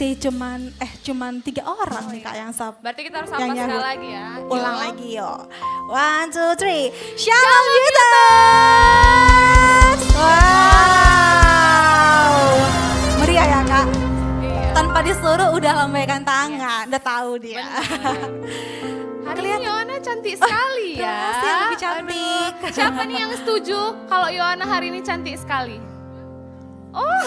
masih cuman 3 orang nih Kak yang Berarti kita harus sapa yang sekali nyanyi. lagi ya. Ulang Yuk. lagi yuk. 1, 2, 3. Shalom Youthers! Wow. Meriah ya Kak? Iya. Tanpa disuruh udah lambaikan tangan, udah tahu dia. Hari ini Yohana cantik sekali ya. Makasih yang lebih cantik. Aduh, siapa nih yang setuju kalau Yohana hari ini cantik sekali? Oh,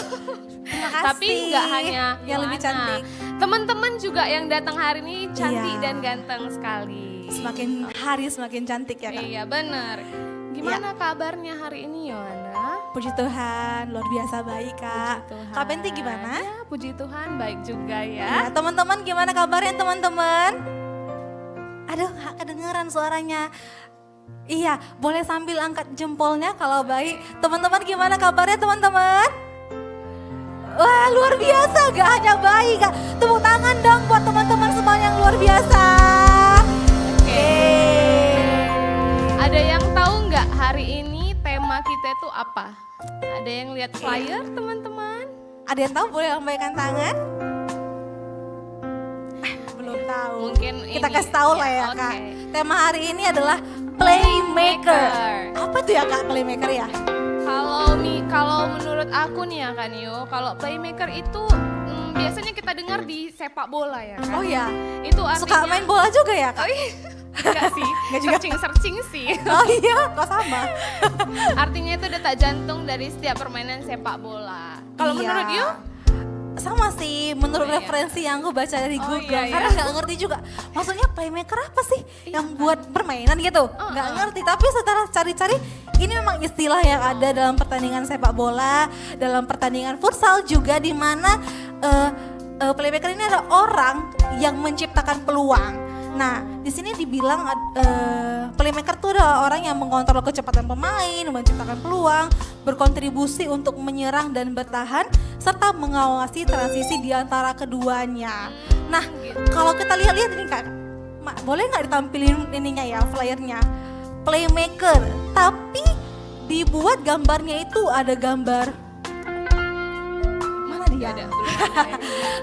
Terima kasih. tapi nggak hanya yang lebih Yohana. cantik. Teman-teman juga yang datang hari ini cantik Iya. dan ganteng sekali. Semakin hari semakin cantik ya Kak. Iya benar. Gimana kabarnya hari ini Yohana? Puji Tuhan, luar biasa baik Kak. Puji Tuhan. Kak Penti gimana? Ya, puji Tuhan baik juga Ya, ya. teman-teman gimana kabarnya teman-teman? Aduh, gak kedengeran suaranya. Iya, boleh sambil angkat jempolnya kalau baik. Teman-teman gimana kabarnya teman-teman? Wah, luar biasa, gak hanya baik Kak. Tepuk tangan dong buat teman-teman semua yang luar biasa. Oke. Ada yang tahu nggak hari ini tema kita itu apa? Ada yang lihat flyer teman-teman? Ada yang tahu boleh lambaikan tangan? Belum tahu. Mungkin Kita ini, kasih tahu lah ya, ya oke. Kak. Tema hari ini adalah Playmaker. Apa tuh ya Kak Playmaker ya? Kalau menurut aku nih ya kan Yo, kalau playmaker itu biasanya kita dengar di sepak bola ya kan. Oh ya, Itu artinya suka main bola juga ya Kak? Oh iya. Enggak sih, Nggak juga. searching sih. Oh iya, kok sama? Artinya itu detak jantung dari setiap permainan sepak bola. Kalau Iya. menurut Yo? Sama sih, menurut Oh, iya. referensi yang aku baca dari Oh, Google. iya, iya. Karena nggak ngerti juga, maksudnya playmaker apa sih yang buat permainan gitu? Nggak ngerti, tapi setelah cari-cari, ini memang istilah yang ada dalam pertandingan sepak bola, dalam pertandingan futsal juga, di mana playmaker ini adalah orang yang menciptakan peluang. Nah, di sini dibilang playmaker itu adalah orang yang mengontrol kecepatan pemain, menciptakan peluang, berkontribusi untuk menyerang dan bertahan, serta mengawasi transisi di antara keduanya. Nah, kalau kita lihat-lihat ini Kak, boleh nggak ditampilin ininya ya, flyernya? Playmaker, tapi dibuat gambarnya itu ada gambar, mana dia? Ada, belum ada ya.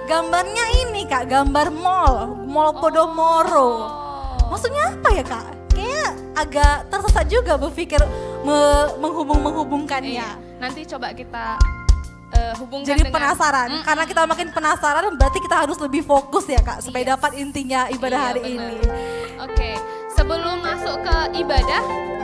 Gambarnya ini Kak, gambar Mall Podomoro. Oh. Maksudnya apa ya Kak? Kayaknya agak tersesat juga berpikir menghubungkannya. Iya. Nanti coba kita hubungkan Jadi dengan penasaran, karena kita makin penasaran berarti kita harus lebih fokus ya Kak, supaya dapat intinya ibadah Iya, hari benar. ini. Oke, sebelum masuk ke ibadah,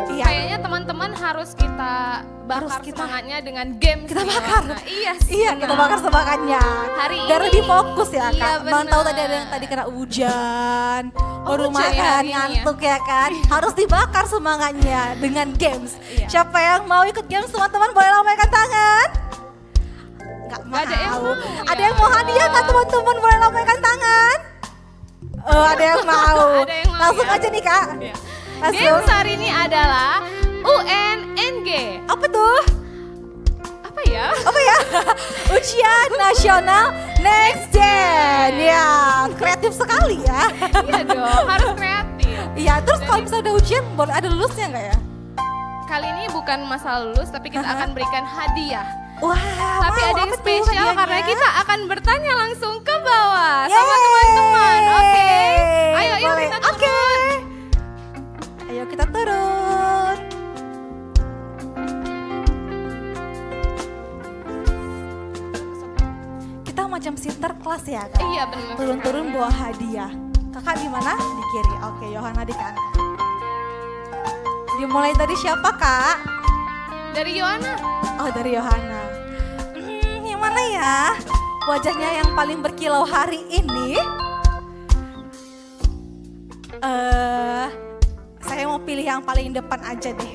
Iya. kayaknya teman-teman harus kita bakar Harus kita- semangatnya dengan game. Kita sih, bakar. Yohana. Iya sih. Iya, kita bakar semangatnya. Hari Biar ini- lebih fokus ya Iya, Kak. Bang tahu benar. tadi ada yang tadi kena hujan, baru hujan ya makan, hari ini ya? ngantuk ya kan. Harus dibakar semangatnya dengan games. Iya. Siapa yang mau ikut games teman-teman boleh lambaikan tangan. Gak mau. ada yang mau, Ada ya. yang mau hadiah nggak teman-teman boleh lambaikan tangan. Oh ada yang mau. Ada yang mau, Langsung ya? aja nih Kak. Iya. Langsung. Games hari ini adalah UNNG. Apa tuh? Apa ya? Apa ya? Ujian Nasional Next Gen. Ya, kreatif sekali ya. Iya dong, harus kreatif. Iya, terus kalau misalnya udah ujian, boleh ada lulusnya nggak ya? Kali ini bukan masalah lulus, tapi kita akan berikan hadiah. Wah, Tapi wow, ada yang apa tuh spesial karena hadiahnya? kita akan bertanya langsung ke bawah sama Yeay. teman-teman. Oke. Ayo Boleh. kita Oke. turun. Ayo kita turun. Kita macam sinterklas ya, Kak? Iya benar. Turun-turun bawa hadiah. Kakak di mana? Di kiri. Oke, Yohana di kanan. Dimulai dari siapa, Kak? Dari Yohana. Oh, dari Yohana. Yang mana ya? Wajahnya yang paling berkilau hari ini? Saya mau pilih yang paling depan aja deh.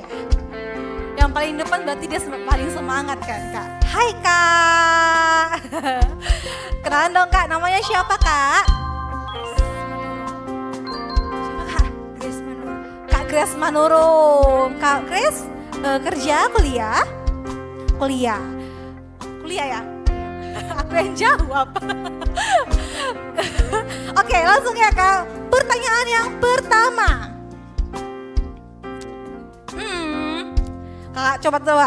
Yang paling depan berarti dia paling semangat kan, Kak? Hai, Kak. Kenalan dong, Kak. Namanya siapa, Kak? Siapa, Kak? Grace Manurung. Kak Grace Manurung. Kak Grace kerja, kuliah? Kuliah ya? Aku yang jawab. Oke, langsung ya Kak. Pertanyaan yang pertama. Kak, coba.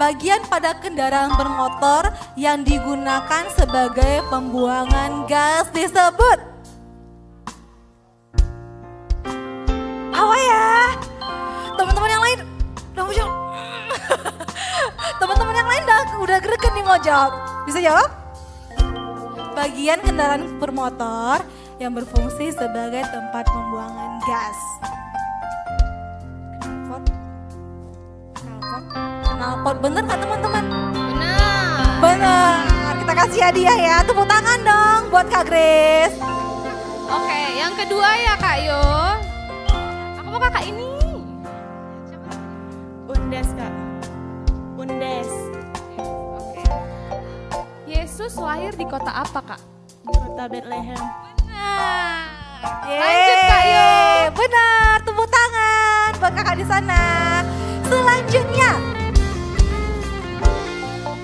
bagian pada kendaraan bermotor yang digunakan sebagai pembuangan gas disebut? Apa ya? Teman-teman yang lain, teman-teman yang lain udah greget nih mau jawab. Bisa jawab? Bagian kendaraan bermotor yang berfungsi sebagai tempat pembuangan gas. Knalpot, bener nggak teman-teman? Benar. Bener. Kita kasih hadiah ya. Tepuk tangan dong buat Kak Grace. Oke, yang kedua ya Kak Yo. Aku mau kakak ini. Undes Kak. Undes. Oke. Yesus lahir di kota apa Kak? Kota Bethlehem. Nah, Yeay. lanjut Kak Yo. Benar, tepuk tangan buat kakak di sana. Selanjutnya,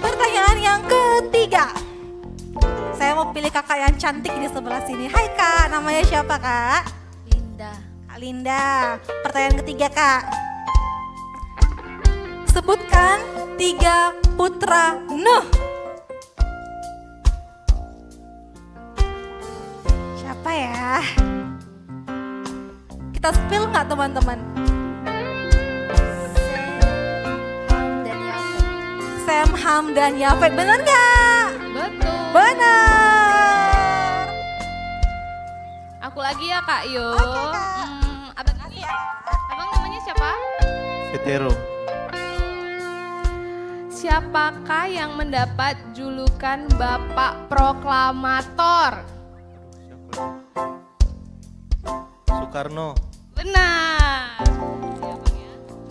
pertanyaan yang ketiga. Saya mau pilih kakak yang cantik di sebelah sini. Hai Kak, namanya siapa Kak? Linda. Kak Linda. Pertanyaan ketiga Kak. Sebutkan 3 putra Nuh. Siapa ya? Kita spill nggak teman-teman? Sem, Ham, dan Yafet. Bener nggak? Betul. Bener. Aku lagi ya Kak Yo. Oke, Kak. Abang ini ya. Abang namanya siapa? Hetero. Siapakah yang mendapat julukan Bapak Proklamator? Soekarno. Benar.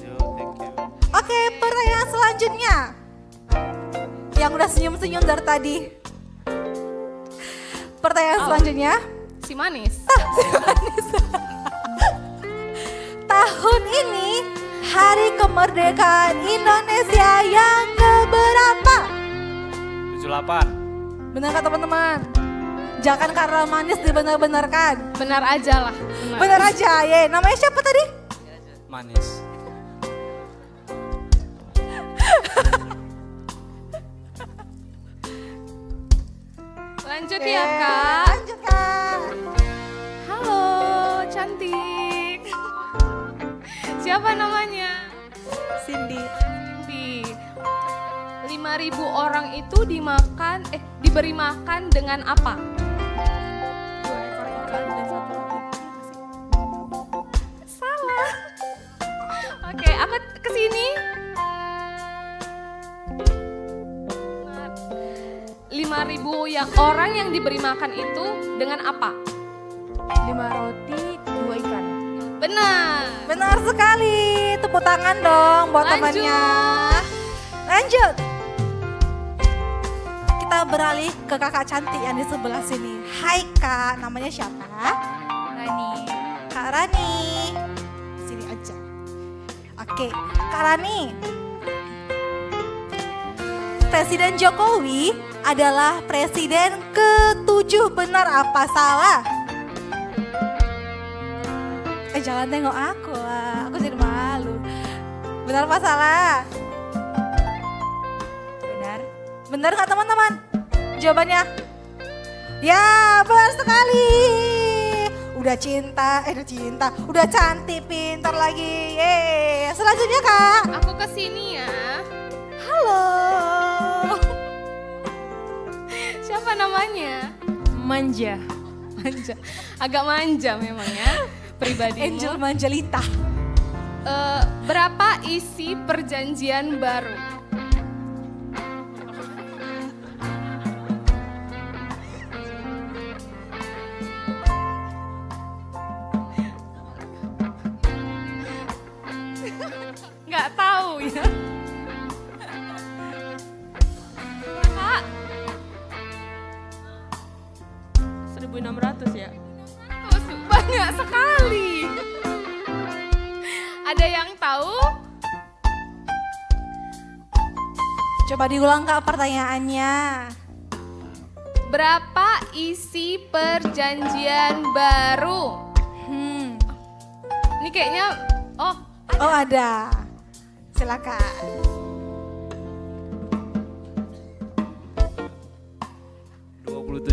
Yo, thank you. Oke, pertanyaan selanjutnya. Yang udah senyum-senyum dari tadi. Pertanyaan selanjutnya. Si manis. Tahun ini hari kemerdekaan Indonesia yang keberapa? 78. Benar nggak teman-teman? Jangan karena manis dibenar-benarkan. Benar aja lah. Benar aja, ye. Namanya siapa tadi? Manis. Lanjut Oke, ya Kak. Lanjut Kak. Halo, cantik. Siapa namanya? Cindy. Cindy. 5.000 orang itu diberi makan dengan apa? 2 ekor ikan dan 1 roti. Salah. Oke, aku kesini. 5.000 orang yang diberi makan itu dengan apa? 5 roti, 2 ikan. Benar. Benar sekali. Tepuk tangan dong buat Lanjut. temannya. Lanjut. Kita beralih ke kakak cantik yang di sebelah sini. Hai Kak, namanya siapa? Rani. Kak Rani. Sini aja. Oke, Kak Rani. Presiden Jokowi adalah presiden ke-7, benar apa salah? Jangan tengok aku lah, aku jadi malu. Benar apa salah? Benar. Benar nggak teman-teman? Jawabannya? Ya, benar sekali. Udah udah cantik, pintar lagi. Yeay. Selanjutnya Kak. Aku kesini ya. Halo. Siapa namanya? Manja. Manja. Agak manja memang ya pribadimu. Angel Manjelita. Berapa isi perjanjian baru? Nggak tahu ya. Kak, 1.600 ya. banyak sekali. Ada yang tahu? Coba diulang Kak pertanyaannya. Berapa isi perjanjian baru? Ini kayaknya, Oh ada. Silakan.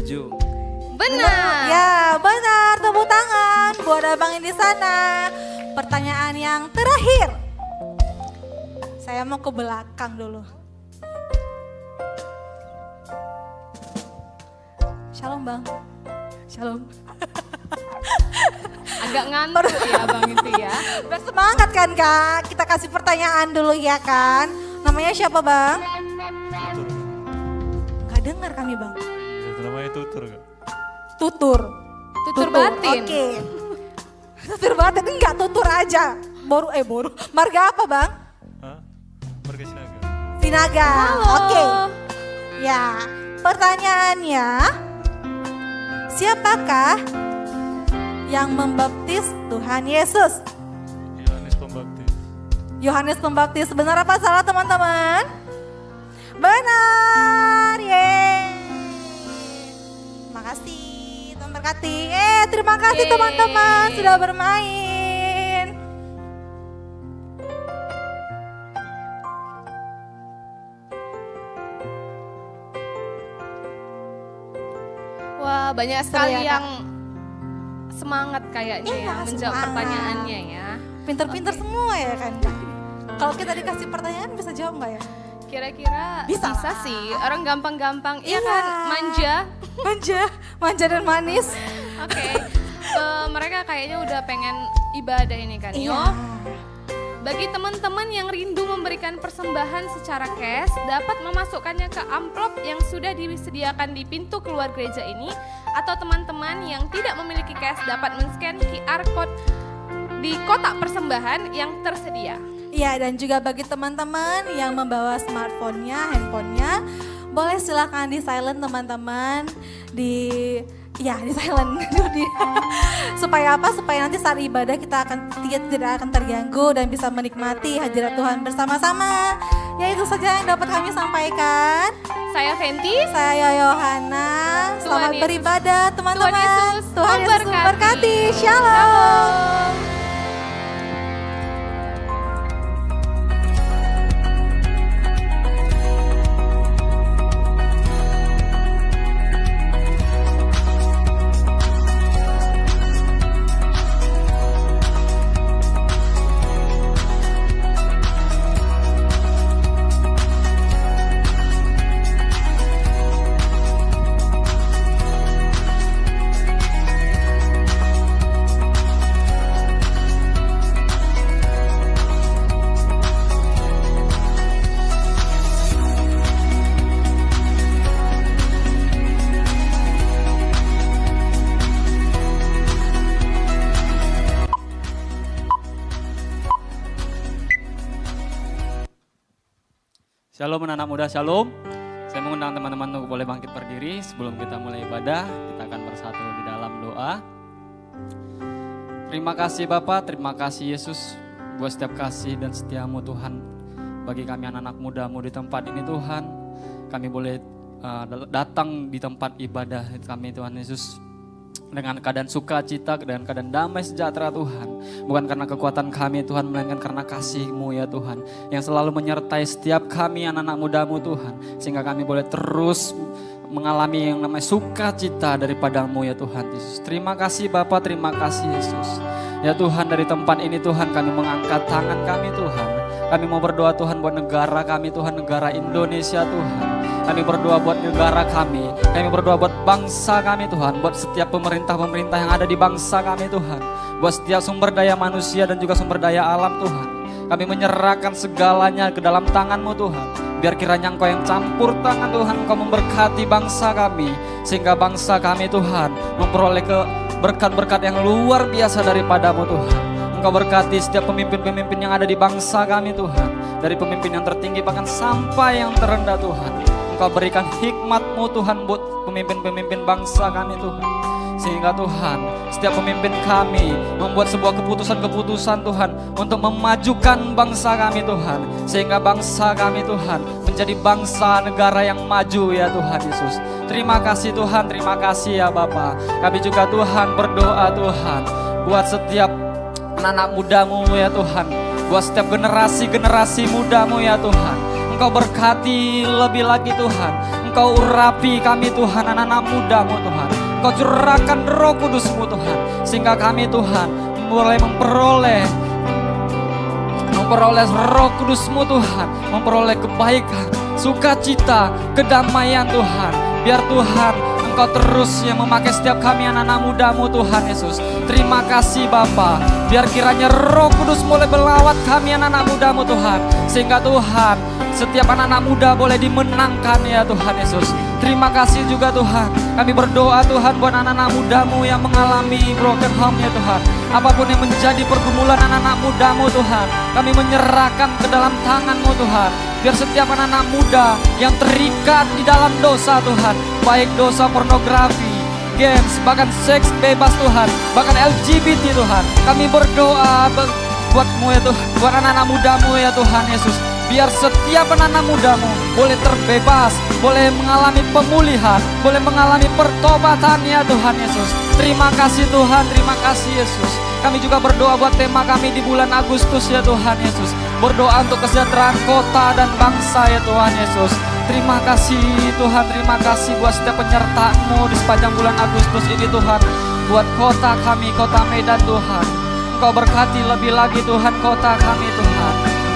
Jeju. Benar. Ya, benar. Tepuk tangan buat abang yang di sana. Pertanyaan yang terakhir. Saya mau ke belakang dulu. Shalom bang. Shalom. Agak ngantuk ya Bang itu ya. Bersemangat kan kak? Kita kasih pertanyaan dulu ya kan? Namanya siapa bang? Gak dengar kami bang. Itu namanya tutur Kak. Tutur. Tutur batin. Oke. Tutur batin enggak tutur aja. Boru. Marga apa bang? Hah? Marga Sinaga. Sinaga. Halo. Oke. Ya, pertanyaannya, siapakah yang membaptis Tuhan Yesus? Yohanes Pembaptis. Yohanes Pembaptis. Benar apa salah teman-teman? Benar. Yeay. Makasih. Tuhan berkati. Terima kasih Yeay. teman-teman sudah bermain. Wah, banyak sekali Seru ya, Kak? yang semangat kayaknya Iya, ya menjawab semangat. pertanyaannya ya. Pinter-pinter Oke. semua ya kan? Kalau kita dikasih pertanyaan bisa jawab nggak ya? Kira-kira Bisa bisa, lah. sih, orang gampang-gampang, iya Iya. kan, manja. Manja dan manis. Oke, mereka kayaknya udah pengen ibadah ini kan, Iya. yo. Bagi teman-teman yang rindu memberikan persembahan secara cash, dapat memasukkannya ke amplop yang sudah disediakan di pintu keluar gereja ini, atau teman-teman yang tidak memiliki cash dapat men-scan QR code di kotak persembahan yang tersedia. Iya, dan juga bagi teman-teman yang membawa smartphone-nya, handphone-nya, boleh silakan di silent teman-teman, di silent. Supaya apa? Supaya nanti saat ibadah kita tidak akan terganggu dan bisa menikmati hadirat Tuhan bersama-sama. Ya itu saja yang dapat kami sampaikan. Saya Fenty. Saya Yohana. Selamat Yesus- beribadah teman-teman. Tuhan Yesus memberkati. memberkati. Shalom. Shalom anak muda, shalom. Saya mengundang teman-teman untuk boleh bangkit berdiri. Sebelum kita mulai ibadah, kita akan bersatu di dalam doa. Terima kasih Bapa, terima kasih Yesus buat setiap kasih dan setiamu Tuhan. Bagi kami anak-anak mudamu di tempat ini Tuhan, kami boleh datang di tempat ibadah kami Tuhan Yesus. Dengan keadaan sukacita, dengan keadaan damai sejahtera Tuhan. Bukan karena kekuatan kami Tuhan, melainkan karena kasih-Mu ya Tuhan. Yang selalu menyertai setiap kami anak-anak mudamu Tuhan. Sehingga kami boleh terus mengalami yang namanya sukacita daripada-Mu ya Tuhan Yesus. Terima kasih Bapa, terima kasih Yesus. Ya Tuhan, dari tempat ini Tuhan kami mengangkat tangan kami Tuhan. Kami mau berdoa Tuhan buat negara kami Tuhan, negara Indonesia Tuhan. Kami berdoa buat negara kami berdoa buat bangsa kami Tuhan, buat setiap pemerintah-pemerintah yang ada di bangsa kami Tuhan, buat setiap sumber daya manusia dan juga sumber daya alam Tuhan. Kami menyerahkan segalanya ke dalam tangan-Mu Tuhan. Biar kiranya Engkau yang campur tangan Tuhan, Engkau memberkati bangsa kami, sehingga bangsa kami Tuhan memperoleh berkat-berkat yang luar biasa daripada-Mu Tuhan. Engkau berkati setiap pemimpin-pemimpin yang ada di bangsa kami Tuhan, dari pemimpin yang tertinggi bahkan sampai yang terendah Tuhan. Engkau berikan hikmat-Mu Tuhan buat pemimpin-pemimpin bangsa kami Tuhan. Sehingga Tuhan, setiap pemimpin kami membuat sebuah keputusan-keputusan Tuhan untuk memajukan bangsa kami Tuhan. Sehingga bangsa kami Tuhan menjadi bangsa negara yang maju ya Tuhan Yesus. Terima kasih Tuhan, terima kasih ya Bapa. Kami juga Tuhan berdoa Tuhan buat setiap anak-anak mudamu ya Tuhan. Buat setiap generasi-generasi mudamu ya Tuhan. Engkau berkati lebih lagi Tuhan. Engkau urapi kami Tuhan, anak-anak muda-Mu Tuhan. Engkau curahkan Roh Kudus-Mu Tuhan, sehingga kami Tuhan mulai memperoleh Roh Kudus-Mu Tuhan, memperoleh kebaikan, sukacita, kedamaian Tuhan. Biar Tuhan Engkau terus yang memakai setiap kami anak-anak muda-Mu Tuhan Yesus. Terima kasih Bapa. Biar kiranya Roh Kudus mulai melawat kami anak-anak muda-Mu Tuhan, sehingga Tuhan setiap anak-anak muda boleh dimenangkan ya Tuhan Yesus. Terima kasih juga Tuhan. Kami berdoa Tuhan buat anak-anak muda-Mu yang mengalami broken home ya Tuhan. Apapun yang menjadi pergumulan anak-anak muda-Mu Tuhan, kami menyerahkan ke dalam tangan-Mu Tuhan. Biar setiap anak-anak muda yang terikat di dalam dosa Tuhan, baik dosa pornografi, games, bahkan seks bebas Tuhan, bahkan LGBT Tuhan, kami berdoa buat-Mu ya Tuhan, buat anak-anak muda-Mu ya Tuhan Yesus. Biar setiap anak-anak muda-Mu boleh terbebas, boleh mengalami pemulihan, boleh mengalami pertobatan ya Tuhan Yesus. Terima kasih Tuhan, terima kasih Yesus. Kami juga berdoa buat tema kami di bulan Agustus ya Tuhan Yesus. Berdoa untuk kesejahteraan kota dan bangsa ya Tuhan Yesus. Terima kasih Tuhan, terima kasih buat setiap penyertaan-Mu di sepanjang bulan Agustus ini Tuhan. Buat kota kami, kota Medan Tuhan. Engkau berkati lebih lagi Tuhan kota kami Tuhan.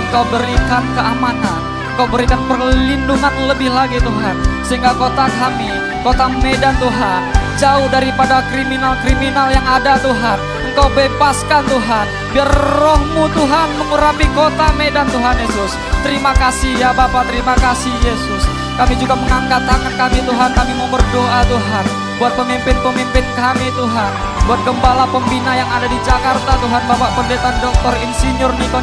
Engkau berikan keamanan, Engkau berikan perlindungan lebih lagi Tuhan. Sehingga kota kami, kota Medan Tuhan, jauh daripada kriminal-kriminal yang ada Tuhan. Engkau bebaskan Tuhan. Biar Roh-Mu Tuhan mengurapi kota Medan Tuhan Yesus. Terima kasih ya Bapa, terima kasih Yesus. Kami juga mengangkat tangan kami Tuhan. Kami mau berdoa Tuhan buat pemimpin-pemimpin kami Tuhan. Buat gembala pembina yang ada di Jakarta Tuhan. Bapak Pendeta Dr. Insinyur Niko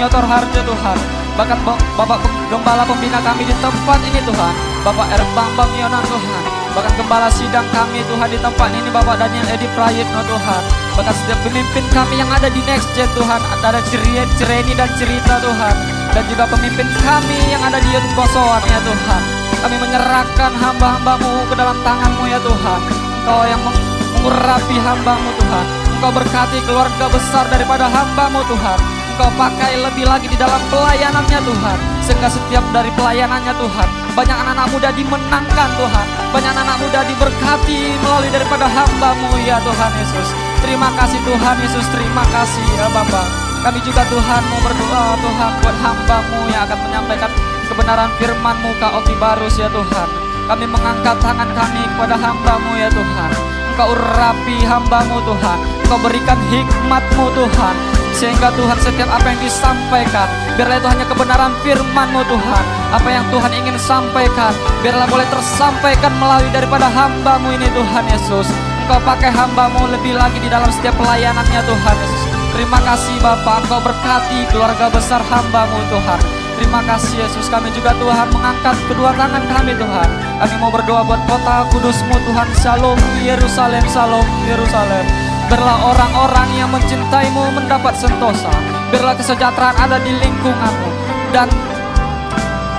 Nyotor Harjo Tuhan. Bahkan Bapak Gembala pembina kami di tempat ini Tuhan, Bapak R. Bambang Yonan Tuhan. Bahkan gembala sidang kami Tuhan di tempat ini Bapak Daniel Edi Prayitno Tuhan. Bahkan setiap pemimpin kami yang ada di Next Gen Tuhan, ada Cireni dan Cerita Tuhan. Dan juga pemimpin kami yang ada di Youth Kosoan ya Tuhan. Kami menyerahkan hamba-hamba-Mu ke dalam tangan-Mu ya Tuhan. Engkau yang mengurapi hamba-Mu Tuhan. Engkau berkati keluarga besar daripada hamba-Mu Tuhan. Engkau pakai lebih lagi di dalam pelayanannya Tuhan. Sehingga setiap dari pelayanannya Tuhan, banyak anak-anak muda dimenangkan Tuhan. Banyak anak-anak muda diberkati melalui daripada hamba-Mu ya Tuhan Yesus. Terima kasih Tuhan Yesus, terima kasih ya Bapa. Kami juga Tuhan mau berdoa Tuhan buat hamba-Mu yang akan menyampaikan kebenaran firman-Mu Kak Oti Barus ya Tuhan. Kami mengangkat tangan kami kepada hamba-Mu ya Tuhan. Engkau urapi hamba-Mu Tuhan. Engkau berikan hikmat-Mu Tuhan. Sehingga Tuhan setiap apa yang disampaikan, biarlah itu hanya kebenaran firman-Mu Tuhan. Apa yang Tuhan ingin sampaikan, biarlah boleh tersampaikan melalui daripada hamba-Mu ini Tuhan Yesus. Engkau pakai hamba-Mu lebih lagi di dalam setiap pelayanannya Tuhan Yesus. Terima kasih Bapa, Engkau berkati keluarga besar hamba-Mu Tuhan. Terima kasih Yesus. Kami juga Tuhan mengangkat kedua tangan kami Tuhan. Kami mau berdoa buat kota kudus-Mu Tuhan. Shalom Yerusalem, shalom Yerusalem. Biarlah orang-orang yang mencintai-Mu mendapat sentosa. Biarlah kesejahteraan ada di lingkungan-Mu. Dan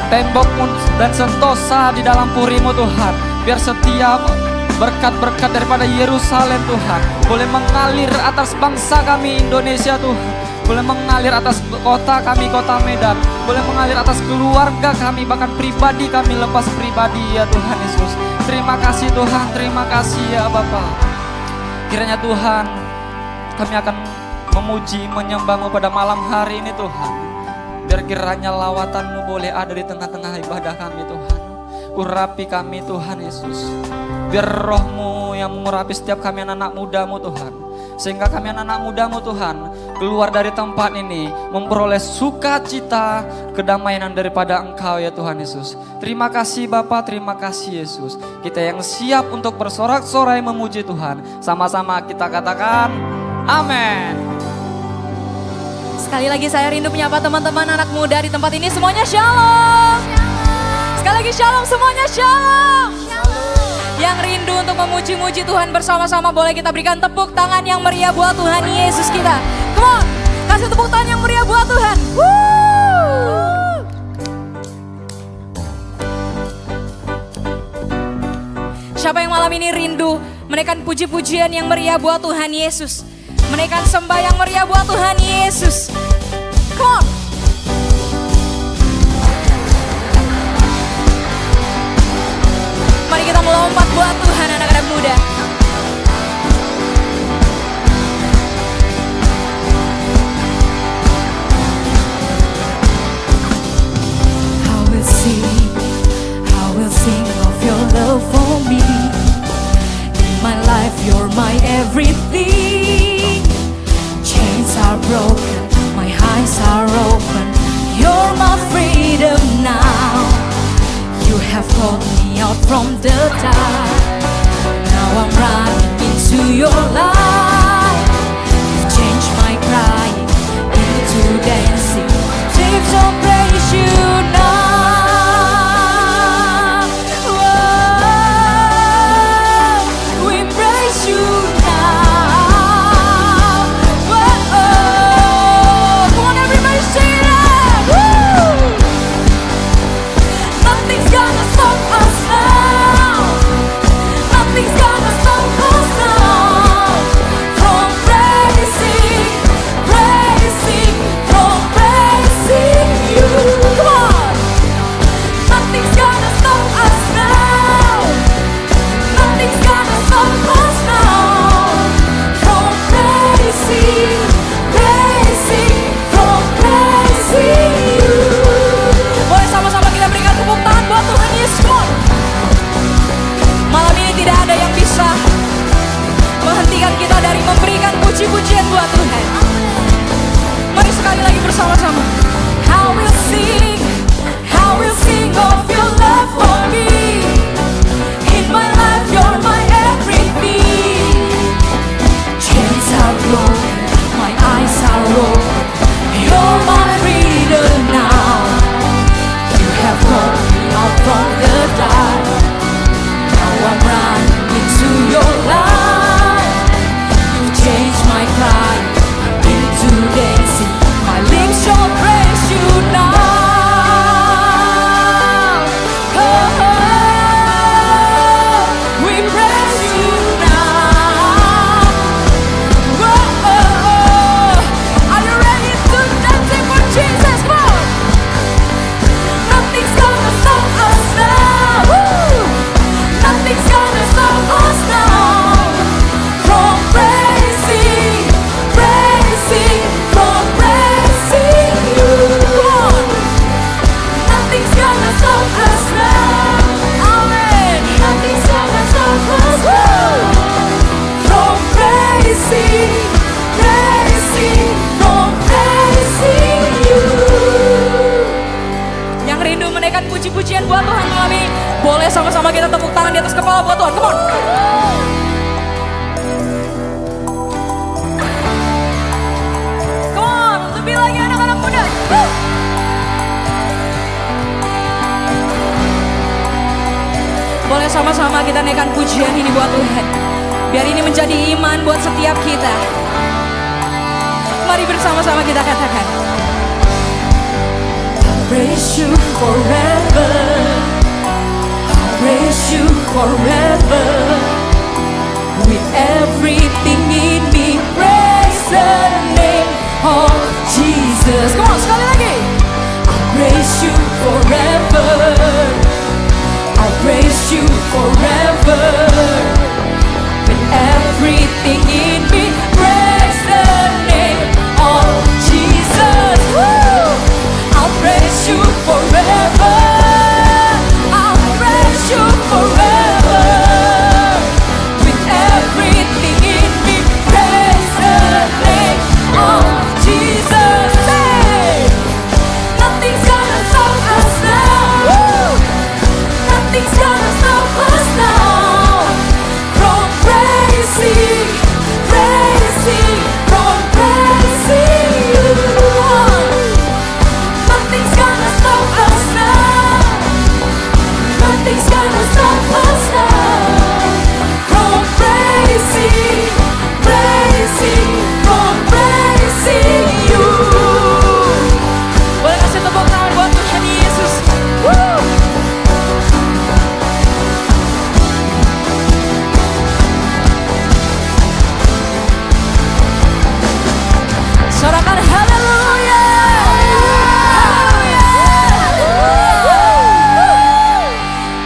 tembok-Mu dan sentosa di dalam puri-Mu Tuhan. Biar setiap berkat-berkat daripada Yerusalem Tuhan boleh mengalir atas bangsa kami Indonesia Tuhan. Boleh mengalir atas kota kami, kota Medan. Boleh mengalir atas keluarga kami, bahkan pribadi kami lepas pribadi ya Tuhan Yesus. Terima kasih Tuhan, terima kasih ya Bapa. Kiranya Tuhan, kami akan memuji, menyembah-Mu pada malam hari ini Tuhan. Biar kiranya lawatan-Mu boleh ada di tengah-tengah ibadah kami Tuhan. Urapi kami Tuhan Yesus. Biar Roh-Mu yang mengurapi setiap kami anak-anak muda-Mu Tuhan. Sehingga kami anak-anak muda-Mu Tuhan keluar dari tempat ini memperoleh sukacita, kedamaian daripada Engkau ya Tuhan Yesus. Terima kasih Bapa, terima kasih Yesus. Kita yang siap untuk bersorak-sorai memuji Tuhan. Sama-sama kita katakan amin. Sekali lagi saya rindu menyapa teman-teman anak muda di tempat ini. Semuanya shalom. Sekali lagi shalom, semuanya shalom. Yang rindu untuk memuji-muji Tuhan bersama-sama, boleh kita berikan tepuk tangan yang meriah buat Tuhan Yesus kita. Come on, kasih tepuk tangan yang meriah buat Tuhan. Woo! Siapa yang malam ini rindu menaikkan puji-pujian yang meriah buat Tuhan Yesus, menaikkan sembah yang meriah buat Tuhan Yesus. Come on. lompat buat Tuhan anak-anak muda. I will sing of your love for me. In my life, you're my everything. Chains are broken, my eyes are open. You're my freedom now. You have called me out from the dark. Now I'm running into your light. You've changed my crying into dancing. Lips will praise you now. Puji-pujian buat Tuhan. Mari sekali lagi bersama-sama. I will sing of your love for me. In my life, you're my everything. Chains are broken, my eyes are open. You're my freedom now. You have called me out from the dark. Now I'm running into your light. You changed my cry into dancing. My lips shall praise you now. Oh, we praise you now. Oh, are you ready to dance for Jesus? Come on. Nothing's gonna stop us now. Woo. Nothing's gonna stop us now from praising, from praising you. Nothing's gonna stop us now. Amen. Nothing's gonna stop us now from praising, from praising you. Yang rindu menaikkan puji-pujian buat Tuhan kami, boleh sama-sama kita tepuk tangan di atas kepala buat Tuhan. Come on. Lebih lagi anak-anak muda. Boleh sama-sama kita naikkan pujian ini buat Tuhan. Biar ini menjadi iman buat setiap kita. Mari bersama-sama kita katakan. I'll praise you forever. I'll praise you forever. With everything in me, praise the name of Jesus. Come on, sekali lagi. I'll praise you forever. I'll praise you forever. With everything in me, praise the name of Jesus. Woo! I'll praise you forever. I'll praise you forever. With everything in me, praise the name of Jesus. Hey! Nothing's gonna stop us now. Woo! Nothing's gonna stop us now from praising, from praising you. Nothing's gonna stop us now. Nothing's gonna stop us now from praising, from praising you. Boleh kasih tepuk tangan buat Tuhan Yesus. Woo! Sorakan haleluya.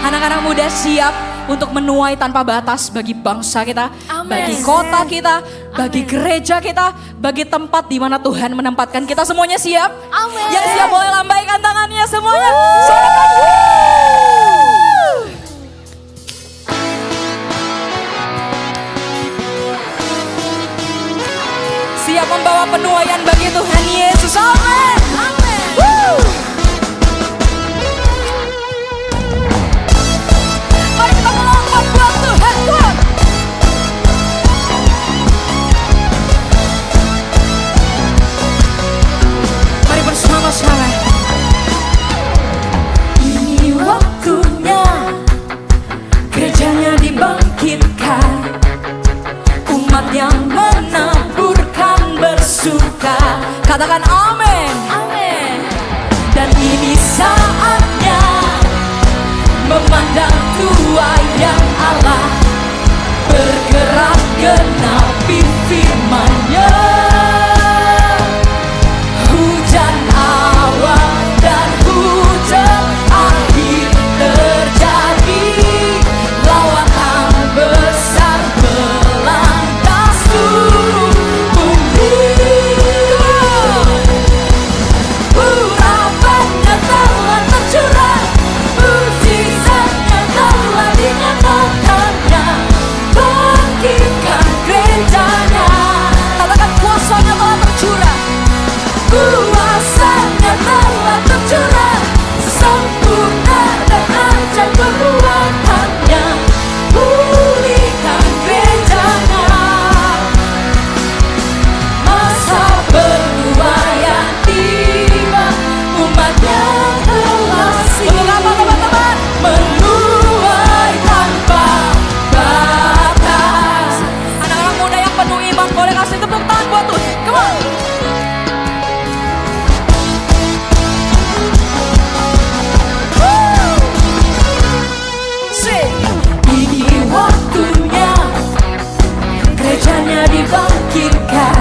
Anak-anak muda siap untuk menuai tanpa batas bagi bangsa kita, Amin. bagi kota kita, bagi gereja kita, bagi tempat di mana Tuhan menempatkan kita. Semuanya siap? Amin. Yang siap boleh lambaikan tangannya semuanya. Sorakan. Siap membawa penuaian bagi Tuhan Yesus. Amin. Amin. Mari kita melompat buat Tuhan. Tuhan. Mari bersama-sama. Ini waktunya gerejanya dibangkitkan, umat yang menaburkan bersuka. Katakan amin. Amin. Dan ini saatnya memandang tuayan Allah, bergerak genapi firman-Nya. Hujan awal dan hujan akhir terjadi, lawatan besar melanda seluruh bumi. Urapannya telah tercurah, mujizatnya telah dinyatakannya, bangkitkan gerejanya. Katakan kuasanya telah tercurah, kuasanya telah tercurah, sempurna dan ajaib perbuatannya, pulihkan gerejanya. Masa penuaian tiba, umatnya telah siap. Untuk apa teman-teman? Menuai tanpa batas. Anak-anak muda yang penuh iman boleh kasih tepuk tangan buat Tuhan. Come on. Woo. Sing. Ini waktunya gerejanya dibangkitkan,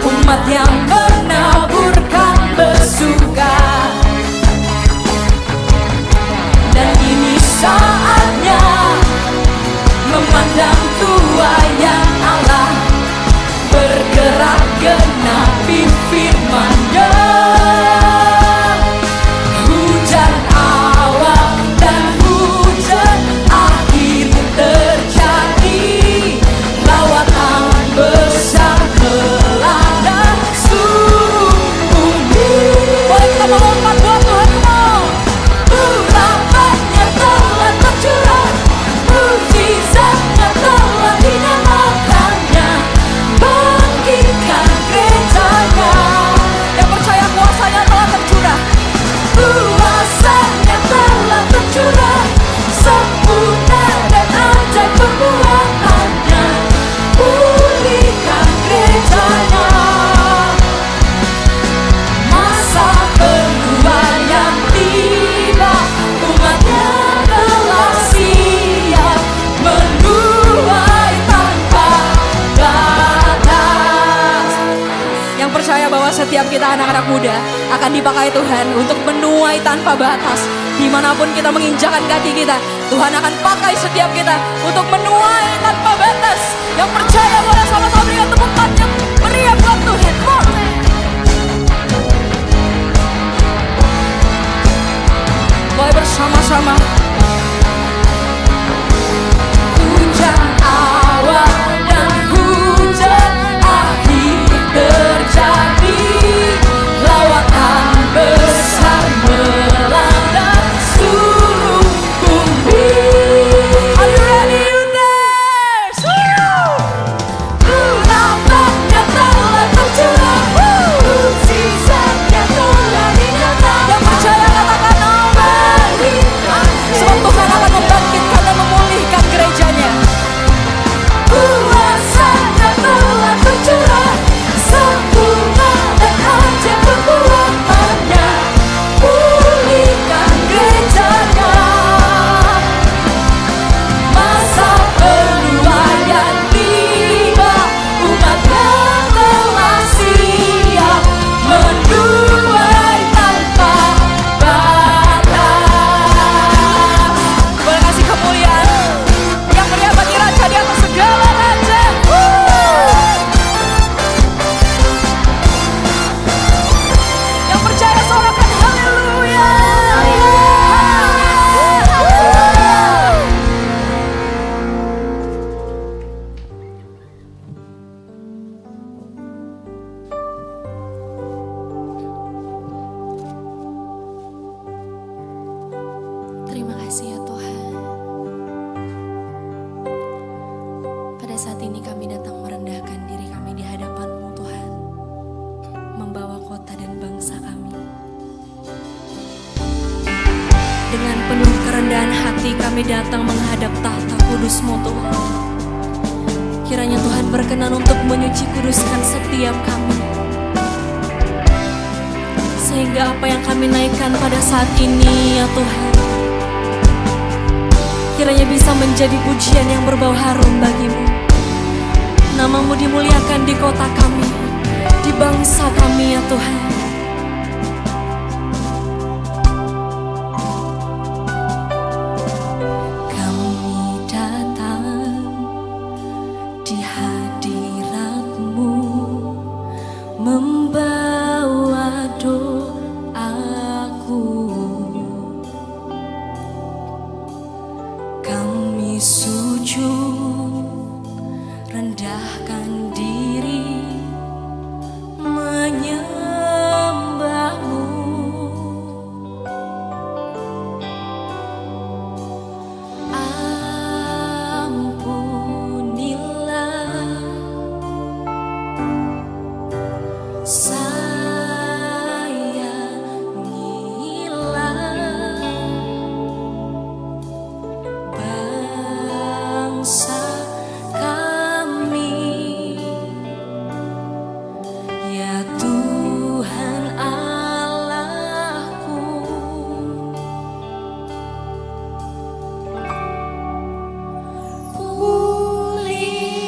umat yang menaburkan bersuka. Dan ini saatnya memandang tuayan Allah, bergerak genapi firman-Nya. Hujan awal dan hujan akhir terjadi, lawatan besar melanda seluruh bumi. Boleh kita melompat buat Tuhan, come on. Urapannya telah tercurah, mujizatnya telah dinyatakannya, bangkitkan gerejanya. Yang percaya kuasanya telah tercurah, kuasanya telah tercurah, sempurna dan ajaib perbuatannya, pulihkan gerejanya. Masa penuaian tiba, umatnya telah siap menuai tanpa batas. Yang percaya bahwa setiap kita anak-anak muda akan dipakai Tuhan untuk menuai tanpa batas. Dimanapun kita menginjakan kaki kita, Tuhan akan pakai setiap kita untuk menuai tanpa batas. Yang percaya boleh sama-sama berikan tepuk tangan yang meriah buat Tuhan. Come on. Boleh bersama-sama. Hujan awal dan hujan akhir terjadi, lawatan besar melanda seluruh bumi. Are you ready, Yuders? Urapannya telah tercurah, mujizatnya telah dinyatakan. Yang percaya katakan amin. Terima kasih ya Tuhan. Pada saat ini kami datang merendahkan diri kami di hadapan-Mu Tuhan. Membawa kota dan bangsa kami. Dengan penuh kerendahan hati kami datang menghadap tahta kudus-Mu Tuhan. Kiranya Tuhan berkenan untuk menyuci kuduskan setiap kami. Sehingga apa yang kami naikkan pada saat ini ya Tuhan, kiranya bisa menjadi pujian yang berbau harum bagi-Mu. Nama-Mu dimuliakan di kota kami, di bangsa kami ya Tuhan. Kami datang di hadirat-Mu, membawa doaku. Kami sujud, rendahkan diri, menyembah-Mu. Ampunilah bangsa kami, ya Tuhan Allahku. Pulihkanlah,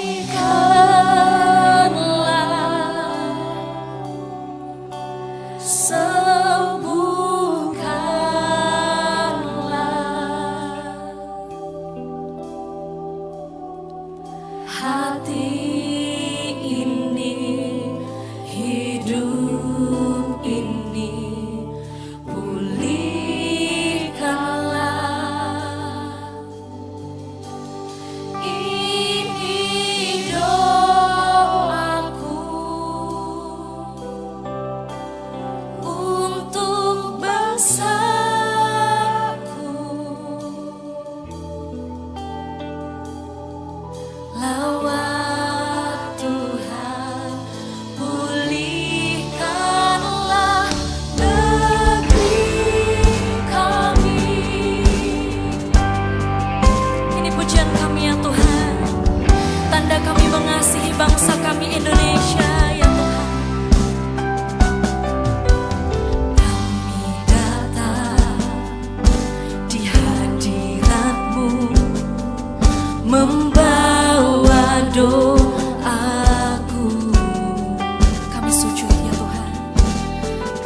sembuhkanlah hati ini, hidup ini, pulihkanlah. Ini doaku untuk bangsaku. Lawat Tuhan, pulihkanlah negeri kami. Ini pujian kami ya Tuhan, tanda kami mengasihi bangsa kami Indonesia ya Tuhan. Kami datang di hadirat-Mu, membawa doaku. Kami sujud ya Tuhan,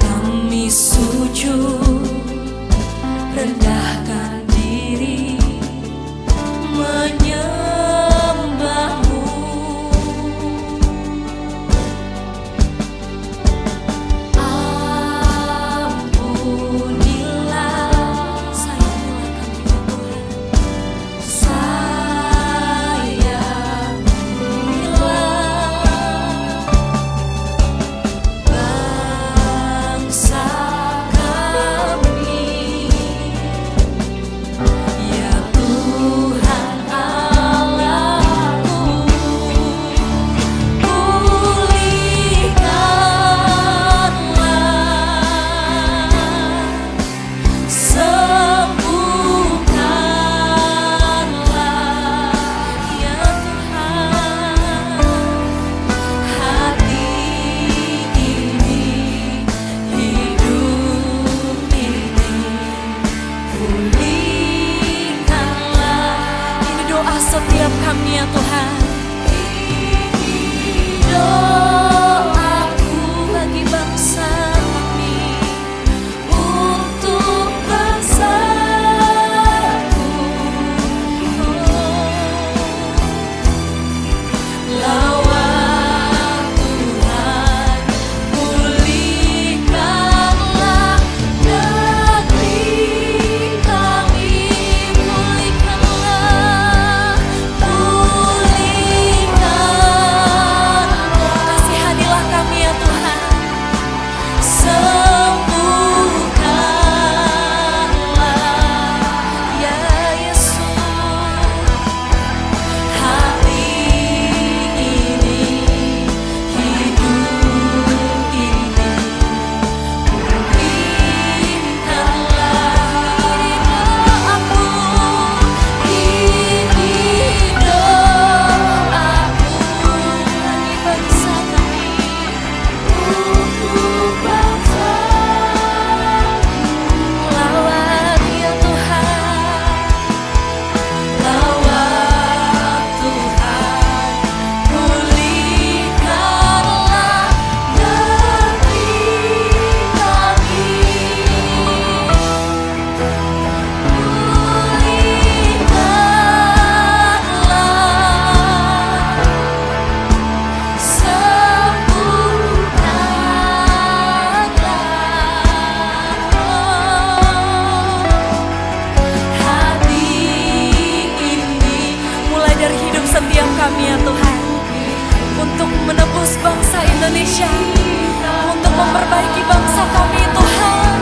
kami sujud, rendahkan diri, menyembah-Mu. Ampunilah, sayangilah kami ya Tuhan. Bangsa kami, ya Tuhan Allahku. Pulihkanlah, sembuhkanlah ya Tuhan hati ini, hidup ini, pulihkanlah. Ini doa setiap kami ya Tuhan. Ini doaku bagi bangsa kami, untuk bangsaku. Lawat Tuhan, pulihkanlah negeri kami, pulihkanlah, pulihkanlah kami ya Tuhan, untuk menebus bangsa Indonesia, untuk memperbaiki bangsa kami Tuhan.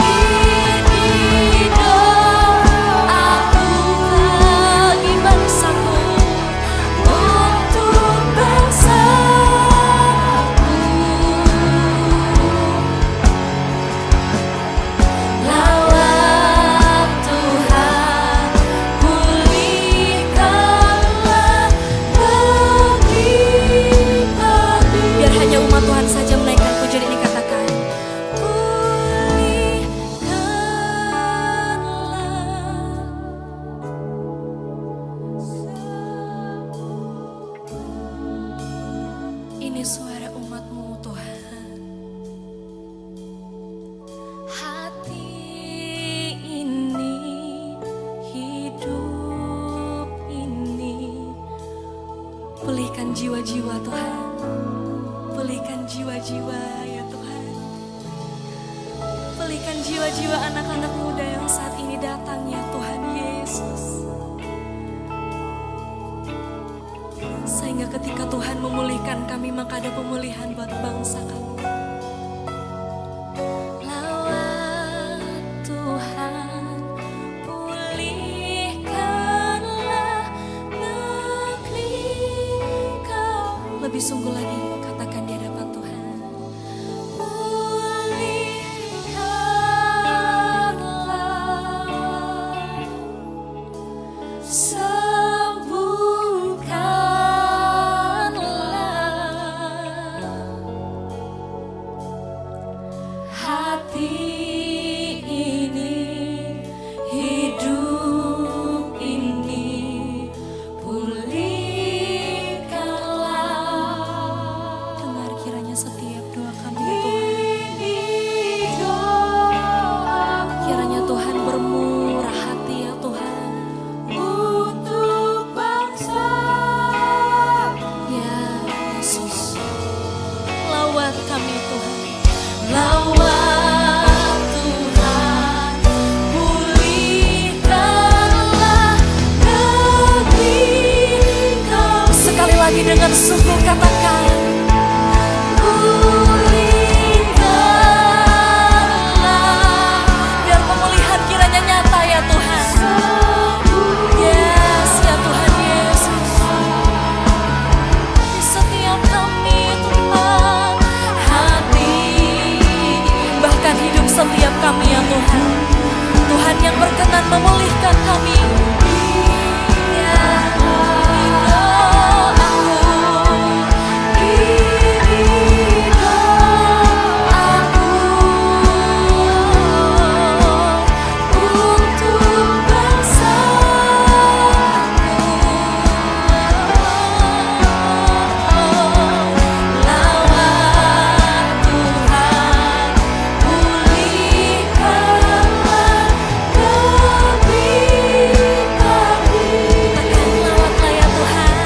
Ini doaku bagi bangsaku, untuk bangsaku. Lawat Tuhan, pulihkanlah negeri kami. Biar hanya umat Tuhan saja menaikkan pujian ini, katakan pulihkanlah. Ini suara umatmu Tuhan. Hati ini, hidup ini, pulihkan jiwa-jiwa Tuhan, pulihkan jiwa-jiwa ya Tuhan, pulihkan jiwa-jiwa anak-anak muda yang saat ini datang ya Tuhan Yesus, sehingga ketika Tuhan memulihkan kami maka ada pemulihan buat bangsa kami. Lawat Tuhan, pulihkanlah negeri kami. Lebih sungguh lagi katakan di hadapan Tuhan, pulihkanlah, sembuhkanlah hati ini, hidup ini, pulihkanlah. Dengar kiranya setiap doa kami Tuhan. Kiranya Tuhan bermurah hati ya Tuhan, untuk bangsa. Ya Yesus, lawat kami Tuhan, lawat Tuhan, pulihkanlah negeri kami. Sekali lagi dengan sungguh katakan, pulihkanlah. Biar pemulihan kiranya nyata ya Tuhan. Yes ya Tuhan Yesus, di setiap kami Tuhan, hati, bahkan hidup setiap kami ya Tuhan. Tuhan yang berkenan memulihkan kami. Ya, ini doaku, ini doaku, untuk bangsaku. Lawat Tuhan, pulihkanlah negeri kami. Akan lawatlah ya Tuhan,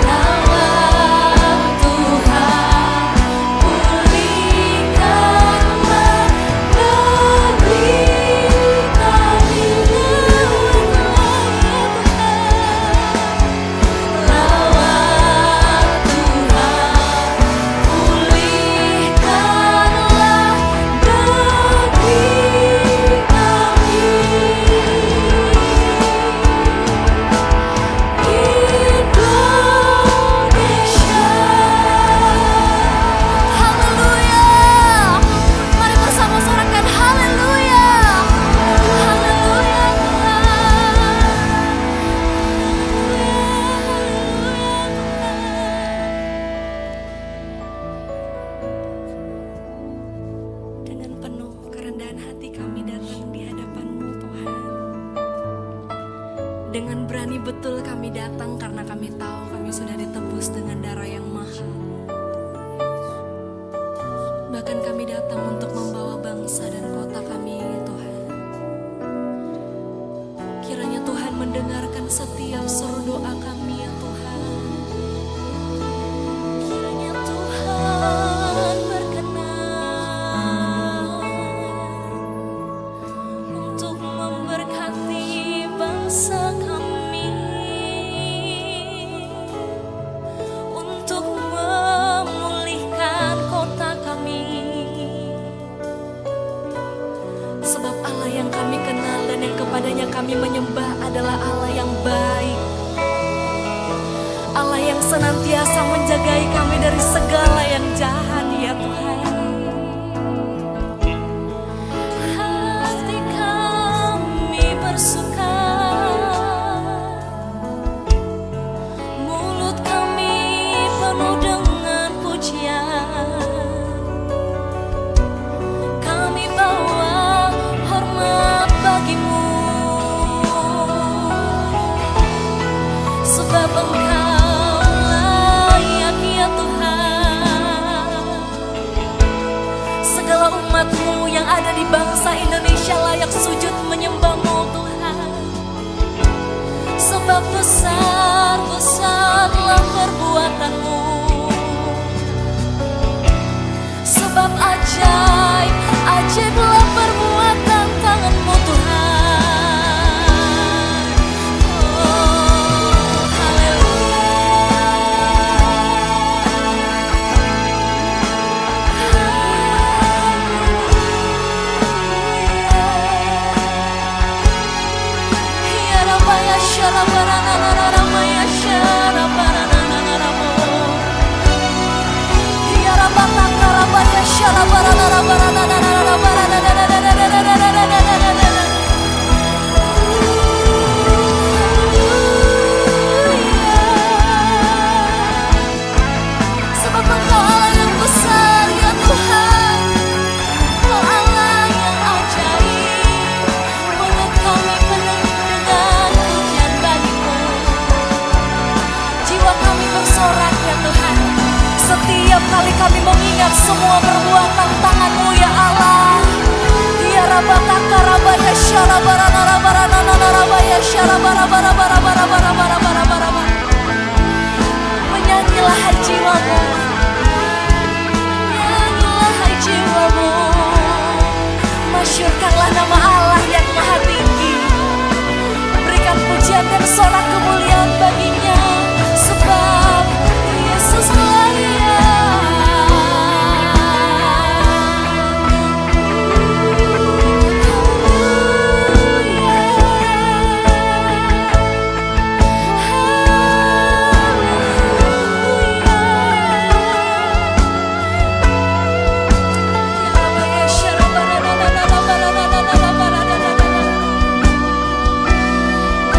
lawat Tuhan, pulihkanlah negeri kami. Lawat Tuhan, pulihkanlah negeri kami. Indonesia. Haleluya. Mari bersama sorakan haleluya. Haleluya Tuhan. Dengan penuh kerendahan hati kami datang di hadapan-Mu Tuhan. Dengan berani betul kami datang karena kami tahu kami sudah ditebus dengan darah yang mahal. Bahkan kami datang untuk membawa bangsa dan kota kami Tuhan. Kiranya Tuhan mendengarkan setiap seru doa kami ya Tuhan. Kiranya Tuhan berkenan untuk memberkati bangsa kami. Sebab Allah yang kami kenal dan yang kepadanya kami menyembah adalah Allah yang baik, Allah yang senantiasa menjagai kami dari segala yang jahat ya Tuhan. Hati kami bersuka, mulut kami penuh dengan pujian. Kami bawa hormat bagimu, sebab Engkau layak ya Tuhan. Segala umat-Mu yang ada di bangsa Indonesia layak sujud menyembah-Mu Tuhan. Sebab besar-besarlah perbuatan-Mu, sebab ajaiblah perbuatan tangan-Mu Tuhan. Oh, haleluya. Ya Rabbaya syarabarana ramaya syarabarana ramo. Ya Rabbaka Rabbaya syarabarana rabarana rabarana. Sebab Engkau Allah yang besar ya Tuhan, Engkau Allah yang ajaib. Mulut kami penuh dengan pujian bagi-Mu, jiwa kami bersorak ya Tuhan. Setiap kali kami mengingat semua perbuatan tangan-Mu ya Allah. Ya Rabbaka Rabbaya syarabarana rabarana rabaya syarabarabarabarabarabarabarabarabarabarabara. Menyanyilah hai jiwamu, nyanyilah hai jiwamu, masyurkanlah nama Allah yang maha tinggi. Berikan pujian dan sorak kemuliaan baginya, sebab Yesus layak.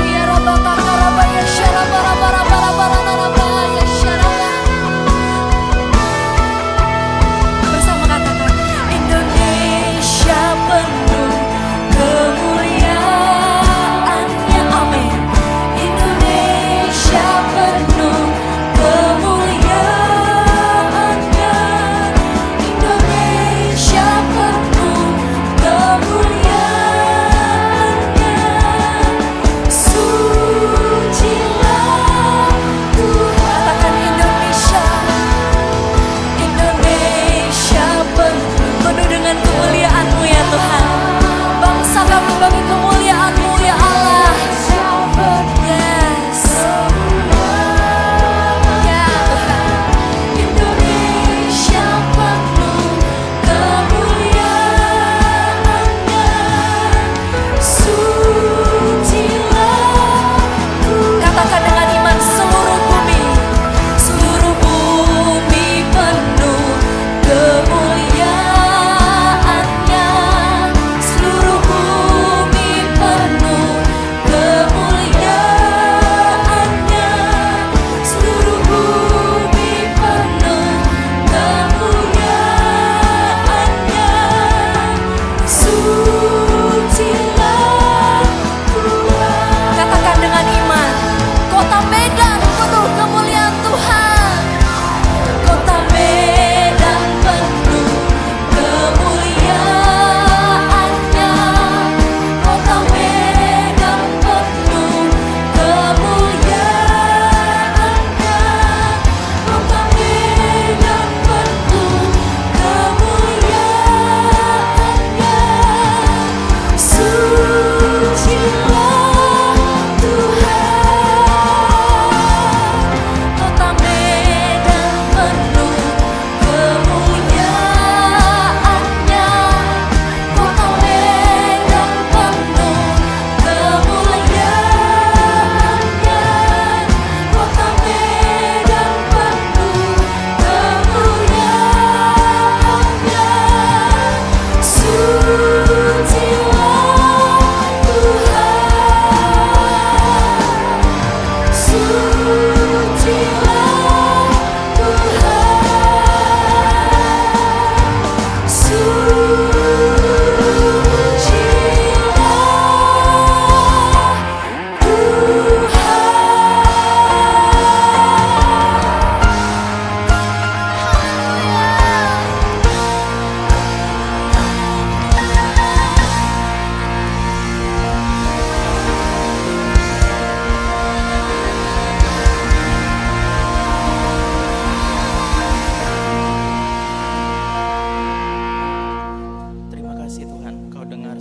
Ya Rabbaka Rabbaya syarabarabarabarabarabarabara.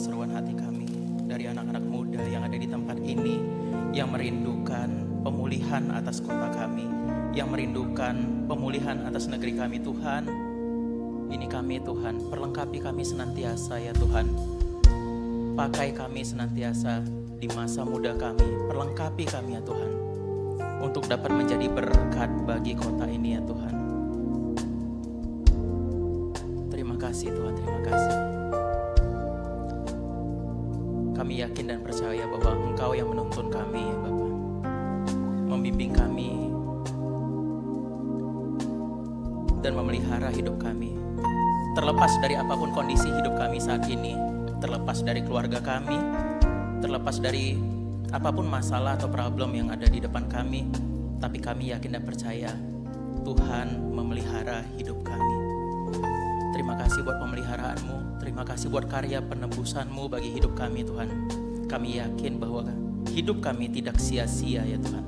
keseruan hati kami, dari anak-anak muda yang ada di tempat ini, yang merindukan pemulihan atas kota kami, yang merindukan pemulihan atas negeri kami Tuhan. Ini kami Tuhan, perlengkapi kami senantiasa ya Tuhan. Pakai kami senantiasa di masa muda kami, perlengkapi kami ya Tuhan, untuk dapat menjadi berkat bagi kota ini ya Tuhan. Terima kasih Tuhan, terima kasih. Kami yakin dan percaya bahwa Engkau yang menuntun kami ya Bapa, membimbing kami dan memelihara hidup kami. Terlepas dari apapun kondisi hidup kami saat ini, terlepas dari keluarga kami, terlepas dari apapun masalah atau problem yang ada di depan kami, tapi kami yakin dan percaya Tuhan memelihara hidup kami. Terima kasih buat pemeliharaanmu, terima kasih buat karya penebusanmu bagi hidup kami Tuhan. Kami yakin bahwa hidup kami tidak sia-sia ya Tuhan.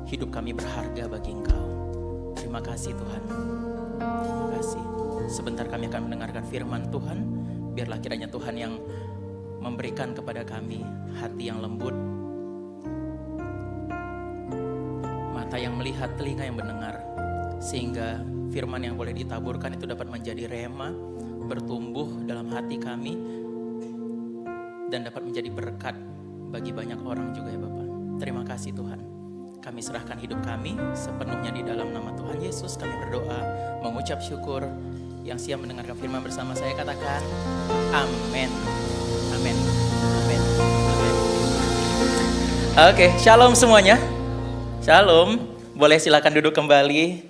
Hidup kami berharga bagi Engkau. Terima kasih Tuhan. Terima kasih. Sebentar kami akan mendengarkan firman Tuhan. Biarlah kiranya Tuhan yang memberikan kepada kami hati yang lembut, mata yang melihat, telinga yang mendengar, sehingga firman yang boleh ditaburkan itu dapat menjadi rema, bertumbuh dalam hati kami, dan dapat menjadi berkat bagi banyak orang juga ya Bapak. Terima kasih Tuhan. Kami serahkan hidup kami sepenuhnya di dalam nama Tuhan Yesus. Kami berdoa, mengucap syukur. Yang siap mendengarkan firman bersama saya katakan amin. Amin. Amin. Amin. Oke, shalom semuanya. Shalom. Boleh silakan duduk kembali.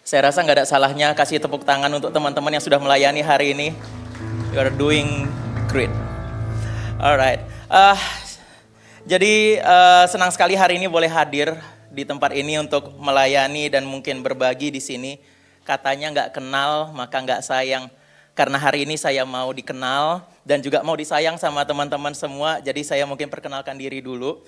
Saya rasa nggak ada salahnya kasih tepuk tangan untuk teman-teman yang sudah melayani hari ini. You are doing great. Alright. Jadi senang sekali hari ini boleh hadir di tempat ini untuk melayani dan mungkin berbagi di sini. Katanya nggak kenal maka nggak sayang. Karena hari ini saya mau dikenal dan juga mau disayang sama teman-teman semua. Jadi saya mungkin perkenalkan diri dulu.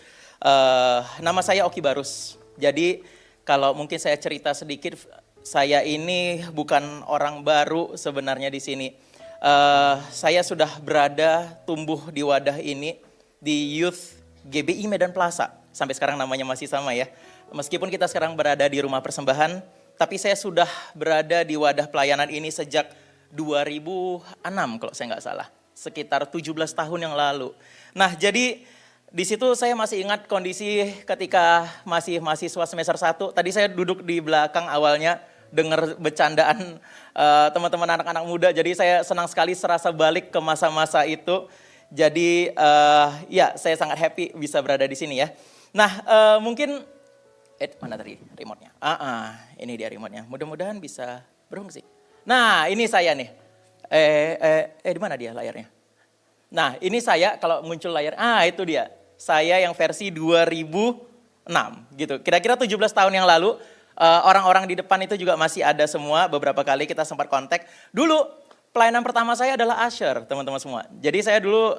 Nama saya Oki Barus. Jadi kalau mungkin saya cerita sedikit, saya ini bukan orang baru sebenarnya di sini. Saya sudah berada tumbuh di wadah ini di Youth GBI Medan Plaza. Sampai sekarang namanya masih sama ya. Meskipun kita sekarang berada di rumah persembahan, tapi saya sudah berada di wadah pelayanan ini sejak 2006 kalau saya nggak salah. Sekitar 17 tahun yang lalu. Nah jadi di situ saya masih ingat kondisi ketika masih mahasiswa semester 1. Tadi saya duduk di belakang awalnya dengar bercandaan teman-teman anak-anak muda. Jadi saya senang sekali serasa balik ke masa-masa itu. Jadi ya saya sangat happy bisa berada di sini ya. Nah mungkin mana tadi remote-nya? Ini dia remote-nya. Mudah-mudahan bisa berfungsi. Nah, ini saya nih. Di mana dia layarnya? Nah, ini saya kalau muncul layar. Itu dia. Saya yang versi 2006 gitu. Kira-kira 17 tahun yang lalu orang-orang di depan itu juga masih ada semua. Beberapa kali kita sempat kontak. Dulu pelayanan pertama saya adalah usher, teman-teman semua. Jadi saya dulu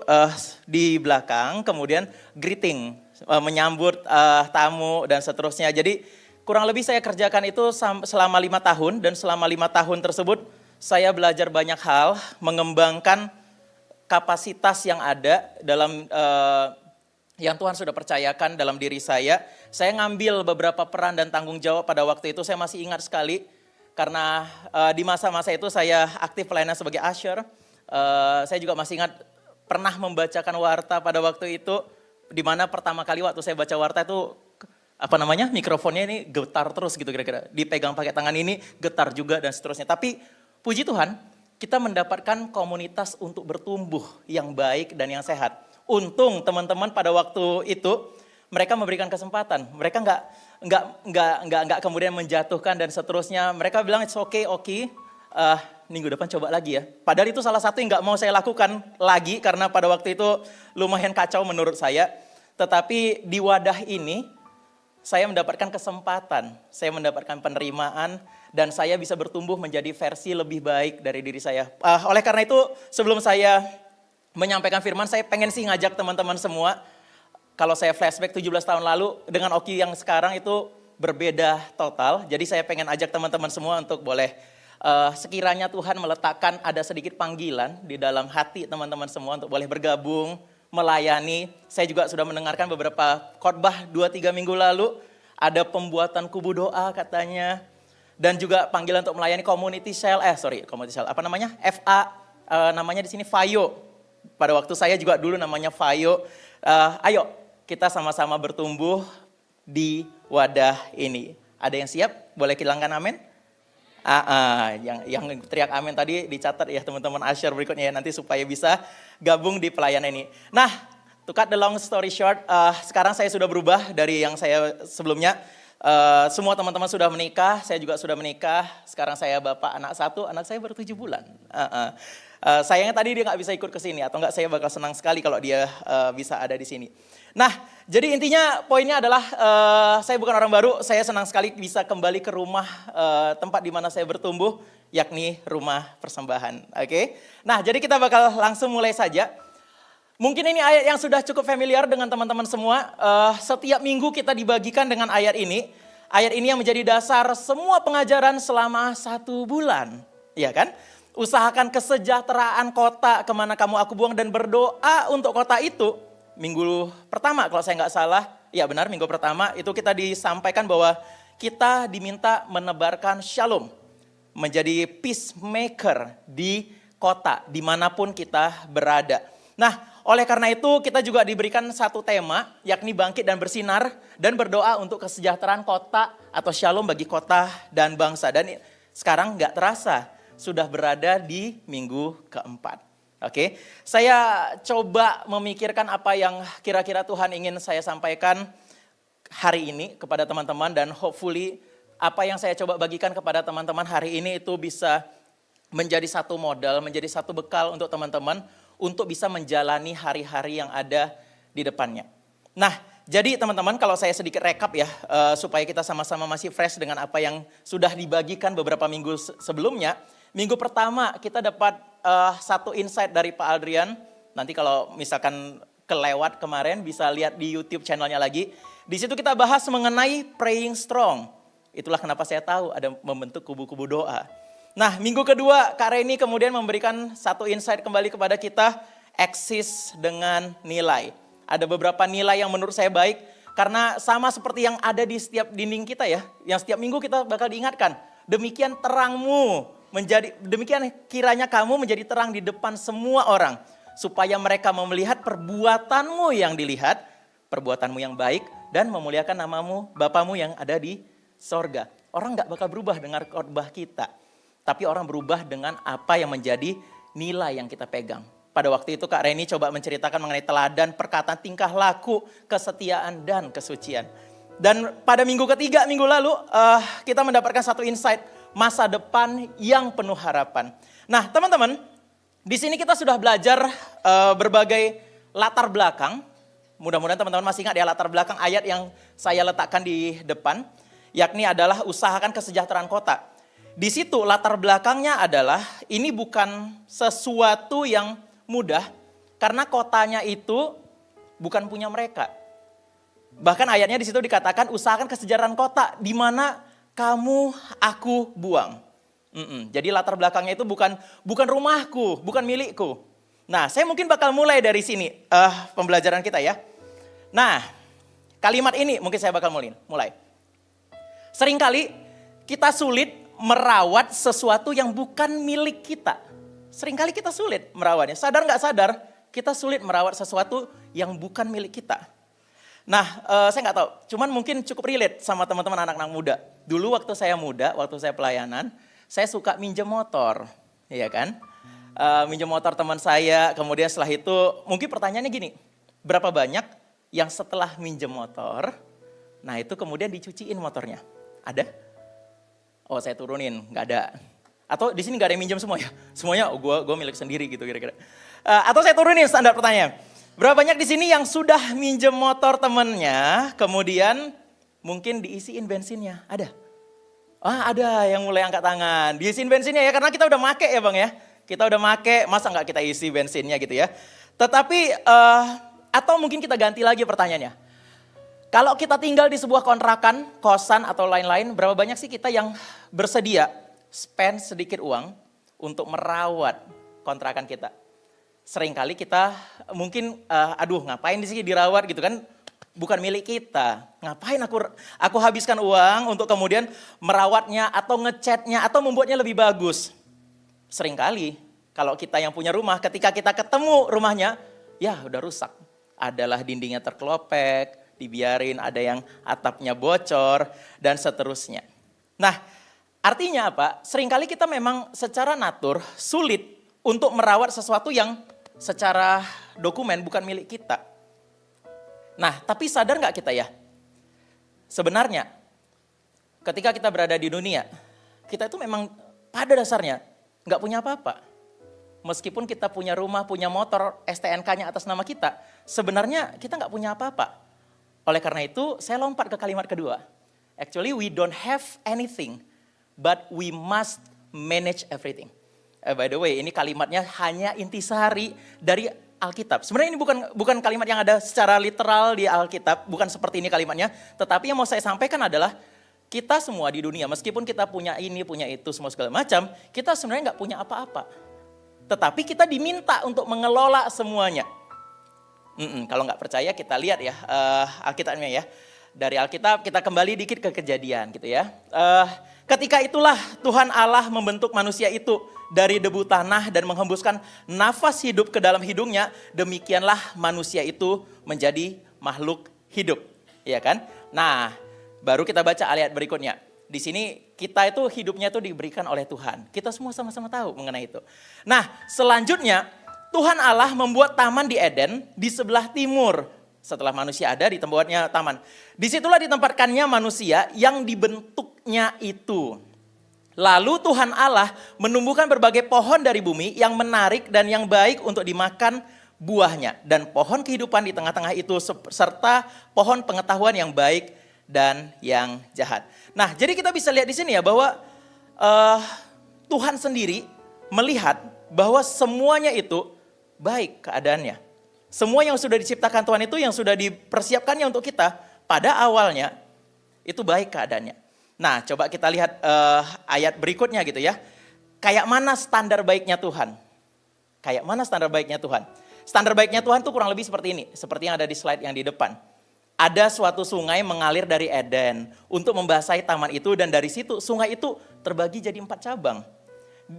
di belakang, kemudian greeting, menyambut tamu dan seterusnya. Jadi kurang lebih saya kerjakan itu selama 5 tahun dan selama 5 tahun tersebut saya belajar banyak hal, mengembangkan kapasitas yang ada dalam yang Tuhan sudah percayakan dalam diri saya. Saya ngambil beberapa peran dan tanggung jawab pada waktu itu, saya masih ingat sekali karena di masa-masa itu saya aktif pelayanan sebagai usher. Saya juga masih ingat pernah membacakan warta pada waktu itu. Di mana pertama kali waktu saya baca warta itu mikrofonnya ini getar terus gitu kira-kira. Dipegang pakai tangan ini getar juga dan seterusnya. Tapi puji Tuhan kita mendapatkan komunitas untuk bertumbuh yang baik dan yang sehat. Untung teman-teman pada waktu itu mereka memberikan kesempatan. Mereka nggak kemudian menjatuhkan dan seterusnya. Mereka bilang it's okay Oki. Minggu depan coba lagi ya. Padahal itu salah satu yang gak mau saya lakukan lagi karena pada waktu itu lumayan kacau menurut saya. Tetapi di wadah ini saya mendapatkan kesempatan, saya mendapatkan penerimaan dan saya bisa bertumbuh menjadi versi lebih baik dari diri saya. Oleh karena itu sebelum saya menyampaikan firman, saya pengen sih ngajak teman-teman semua. Kalau saya flashback 17 tahun lalu dengan Oki yang sekarang itu berbeda total. Jadi saya pengen ajak teman-teman semua untuk boleh sekiranya Tuhan meletakkan ada sedikit panggilan di dalam hati teman-teman semua untuk boleh bergabung, melayani. Saya juga sudah mendengarkan beberapa khotbah 2-3 minggu lalu, ada pembuatan kubu doa katanya, dan juga panggilan untuk melayani community cell, apa namanya? FA, namanya di sini FAYO. Pada waktu saya juga dulu namanya FAYO. Ayo kita sama-sama bertumbuh di wadah ini. Ada yang siap? Boleh kilangkan amin? Yang teriak amin tadi dicatat ya teman-teman Asyar berikutnya ya nanti supaya bisa gabung di pelayanan ini. Nah, to cut the long story short, sekarang saya sudah berubah dari yang saya sebelumnya. Semua teman-teman sudah menikah, saya juga sudah menikah. Sekarang saya bapak anak 1, anak saya baru 7 bulan. Sayangnya tadi dia nggak bisa ikut ke sini, atau nggak saya bakal senang sekali kalau dia bisa ada di sini. Nah, jadi intinya poinnya adalah saya bukan orang baru, saya senang sekali bisa kembali ke rumah tempat di mana saya bertumbuh, yakni rumah persembahan. Oke? Nah, jadi kita bakal langsung mulai saja. Mungkin ini ayat yang sudah cukup familiar dengan teman-teman semua. Setiap minggu kita dibagikan dengan ayat ini. Ayat ini yang menjadi dasar semua pengajaran selama 1 bulan. Iya kan? Usahakan kesejahteraan kota kemana kamu aku buang dan berdoa untuk kota itu. Minggu pertama kalau saya nggak salah, ya benar minggu pertama itu kita disampaikan bahwa kita diminta menebarkan shalom. Menjadi peacemaker di kota dimanapun kita berada. Nah, oleh karena itu kita juga diberikan satu tema yakni bangkit dan bersinar dan berdoa untuk kesejahteraan kota atau shalom bagi kota dan bangsa. Dan sekarang nggak terasa sudah berada di minggu keempat. Oke, saya coba memikirkan apa yang kira-kira Tuhan ingin saya sampaikan hari ini kepada teman-teman dan hopefully apa yang saya coba bagikan kepada teman-teman hari ini itu bisa menjadi satu modal, menjadi satu bekal untuk teman-teman untuk bisa menjalani hari-hari yang ada di depannya. Nah, jadi teman-teman kalau saya sedikit rekap ya, supaya kita sama-sama masih fresh dengan apa yang sudah dibagikan beberapa minggu sebelumnya. Minggu pertama kita dapat satu insight dari Pak Adrian. Nanti kalau misalkan kelewat kemarin bisa lihat di YouTube channelnya lagi. Di situ kita bahas mengenai praying strong. Itulah kenapa saya tahu ada membentuk kubu-kubu doa. Nah, minggu kedua Kak Reni kemudian memberikan satu insight kembali kepada kita, eksis dengan nilai. Ada beberapa nilai yang menurut saya baik karena sama seperti yang ada di setiap dinding kita ya, yang setiap minggu kita bakal diingatkan. Demikian terangmu demikian kiranya kamu menjadi terang di depan semua orang supaya mereka melihat perbuatanmu yang dilihat, perbuatanmu yang baik dan memuliakan namamu, Bapamu yang ada di sorga. Orang nggak bakal berubah dengan khotbah kita. Tapi orang berubah dengan apa yang menjadi nilai yang kita pegang. Pada waktu itu Kak Reni coba menceritakan mengenai teladan, perkataan, tingkah laku, kesetiaan, dan kesucian. Dan pada minggu ketiga, minggu lalu, kita mendapatkan satu insight, masa depan yang penuh harapan. Nah teman-teman, di sini kita sudah belajar berbagai latar belakang. Mudah-mudahan teman-teman masih ingat ya latar belakang ayat yang saya letakkan di depan. Yakni adalah usahakan kesejahteraan kota. Di situ latar belakangnya adalah ini bukan sesuatu yang mudah karena kotanya itu bukan punya mereka. Bahkan ayatnya di situ dikatakan usahakan kesejahteraan kota di mana kamu aku buang. Jadi latar belakangnya itu bukan rumahku, bukan milikku. Nah, saya mungkin bakal mulai dari sini pembelajaran kita ya. Nah, kalimat ini mungkin saya bakal mulai. Seringkali kita sulit merawat sesuatu yang bukan milik kita. Seringkali kita sulit merawatnya. Sadar nggak sadar, kita sulit merawat sesuatu yang bukan milik kita. Nah, saya nggak tahu, cuman mungkin cukup relate sama teman-teman anak-anak muda. Dulu waktu saya muda, waktu saya pelayanan, saya suka minjem motor, iya kan? Minjem motor teman saya, kemudian setelah itu mungkin pertanyaannya gini, berapa banyak yang setelah minjem motor, nah itu kemudian dicuciin motornya? Ada? Oh saya turunin, nggak ada. Atau di sini nggak ada yang minjem semua ya? Semuanya gue milik sendiri gitu kira-kira. Atau saya turunin standar pertanyaan. Berapa banyak di sini yang sudah minjem motor temennya, kemudian mungkin diisiin bensinnya? Ada? Ada yang mulai angkat tangan. Diisiin bensinnya ya, karena kita udah make ya Bang ya. Kita udah make, masa nggak kita isi bensinnya gitu ya. Tetapi, atau mungkin kita ganti lagi pertanyaannya. Kalau kita tinggal di sebuah kontrakan, kosan atau lain-lain, berapa banyak sih kita yang bersedia spend sedikit uang untuk merawat kontrakan kita. Seringkali kita mungkin, aduh ngapain sih dirawat gitu kan, bukan milik kita. Ngapain aku habiskan uang untuk kemudian merawatnya atau ngecatnya atau membuatnya lebih bagus. Seringkali kalau kita yang punya rumah, ketika kita ketemu rumahnya, ya udah rusak. Adalah dindingnya terkelopek, dibiarin, ada yang atapnya bocor, dan seterusnya. Nah, artinya apa? Seringkali kita memang secara natur sulit untuk merawat sesuatu yang secara dokumen bukan milik kita. Nah, tapi sadar nggak kita ya? Sebenarnya, ketika kita berada di dunia, kita itu memang pada dasarnya nggak punya apa-apa. Meskipun kita punya rumah, punya motor, STNK-nya atas nama kita, sebenarnya kita nggak punya apa-apa. Oleh karena itu, saya lompat ke kalimat kedua. Actually, we don't have anything, but we must manage everything. By the way, ini kalimatnya hanya intisari dari Alkitab. Sebenarnya ini bukan kalimat yang ada secara literal di Alkitab, bukan seperti ini kalimatnya. Tetapi yang mau saya sampaikan adalah kita semua di dunia, meskipun kita punya ini, punya itu, semua segala macam, kita sebenarnya nggak punya apa-apa. Tetapi kita diminta untuk mengelola semuanya. Kalau nggak percaya kita lihat ya Alkitabnya ya. Dari Alkitab kita kembali dikit ke Kejadian gitu ya. Ketika itulah Tuhan Allah membentuk manusia itu dari debu tanah dan menghembuskan nafas hidup ke dalam hidungnya. Demikianlah manusia itu menjadi makhluk hidup. Ya kan? Nah, baru kita baca ayat berikutnya. Di sini kita itu hidupnya itu diberikan oleh Tuhan. Kita semua sama-sama tahu mengenai itu. Nah, selanjutnya Tuhan Allah membuat taman di Eden di sebelah timur. Setelah manusia ada, ditempatnya taman. Disitulah ditempatkannya manusia yang dibentuknya itu. Lalu Tuhan Allah menumbuhkan berbagai pohon dari bumi yang menarik dan yang baik untuk dimakan buahnya. Dan pohon kehidupan di tengah-tengah itu serta pohon pengetahuan yang baik dan yang jahat. Nah, jadi kita bisa lihat di sini ya bahwa Tuhan sendiri melihat bahwa semuanya itu baik keadaannya. Semua yang sudah diciptakan Tuhan itu yang sudah dipersiapkannya untuk kita pada awalnya itu baik keadaannya. Nah, coba kita lihat ayat berikutnya gitu ya. Kayak mana standar baiknya Tuhan? Kayak mana standar baiknya Tuhan? Standar baiknya Tuhan itu kurang lebih seperti ini, seperti yang ada di slide yang di depan. Ada suatu sungai mengalir dari Eden untuk membasahi taman itu dan dari situ sungai itu terbagi jadi 4 cabang.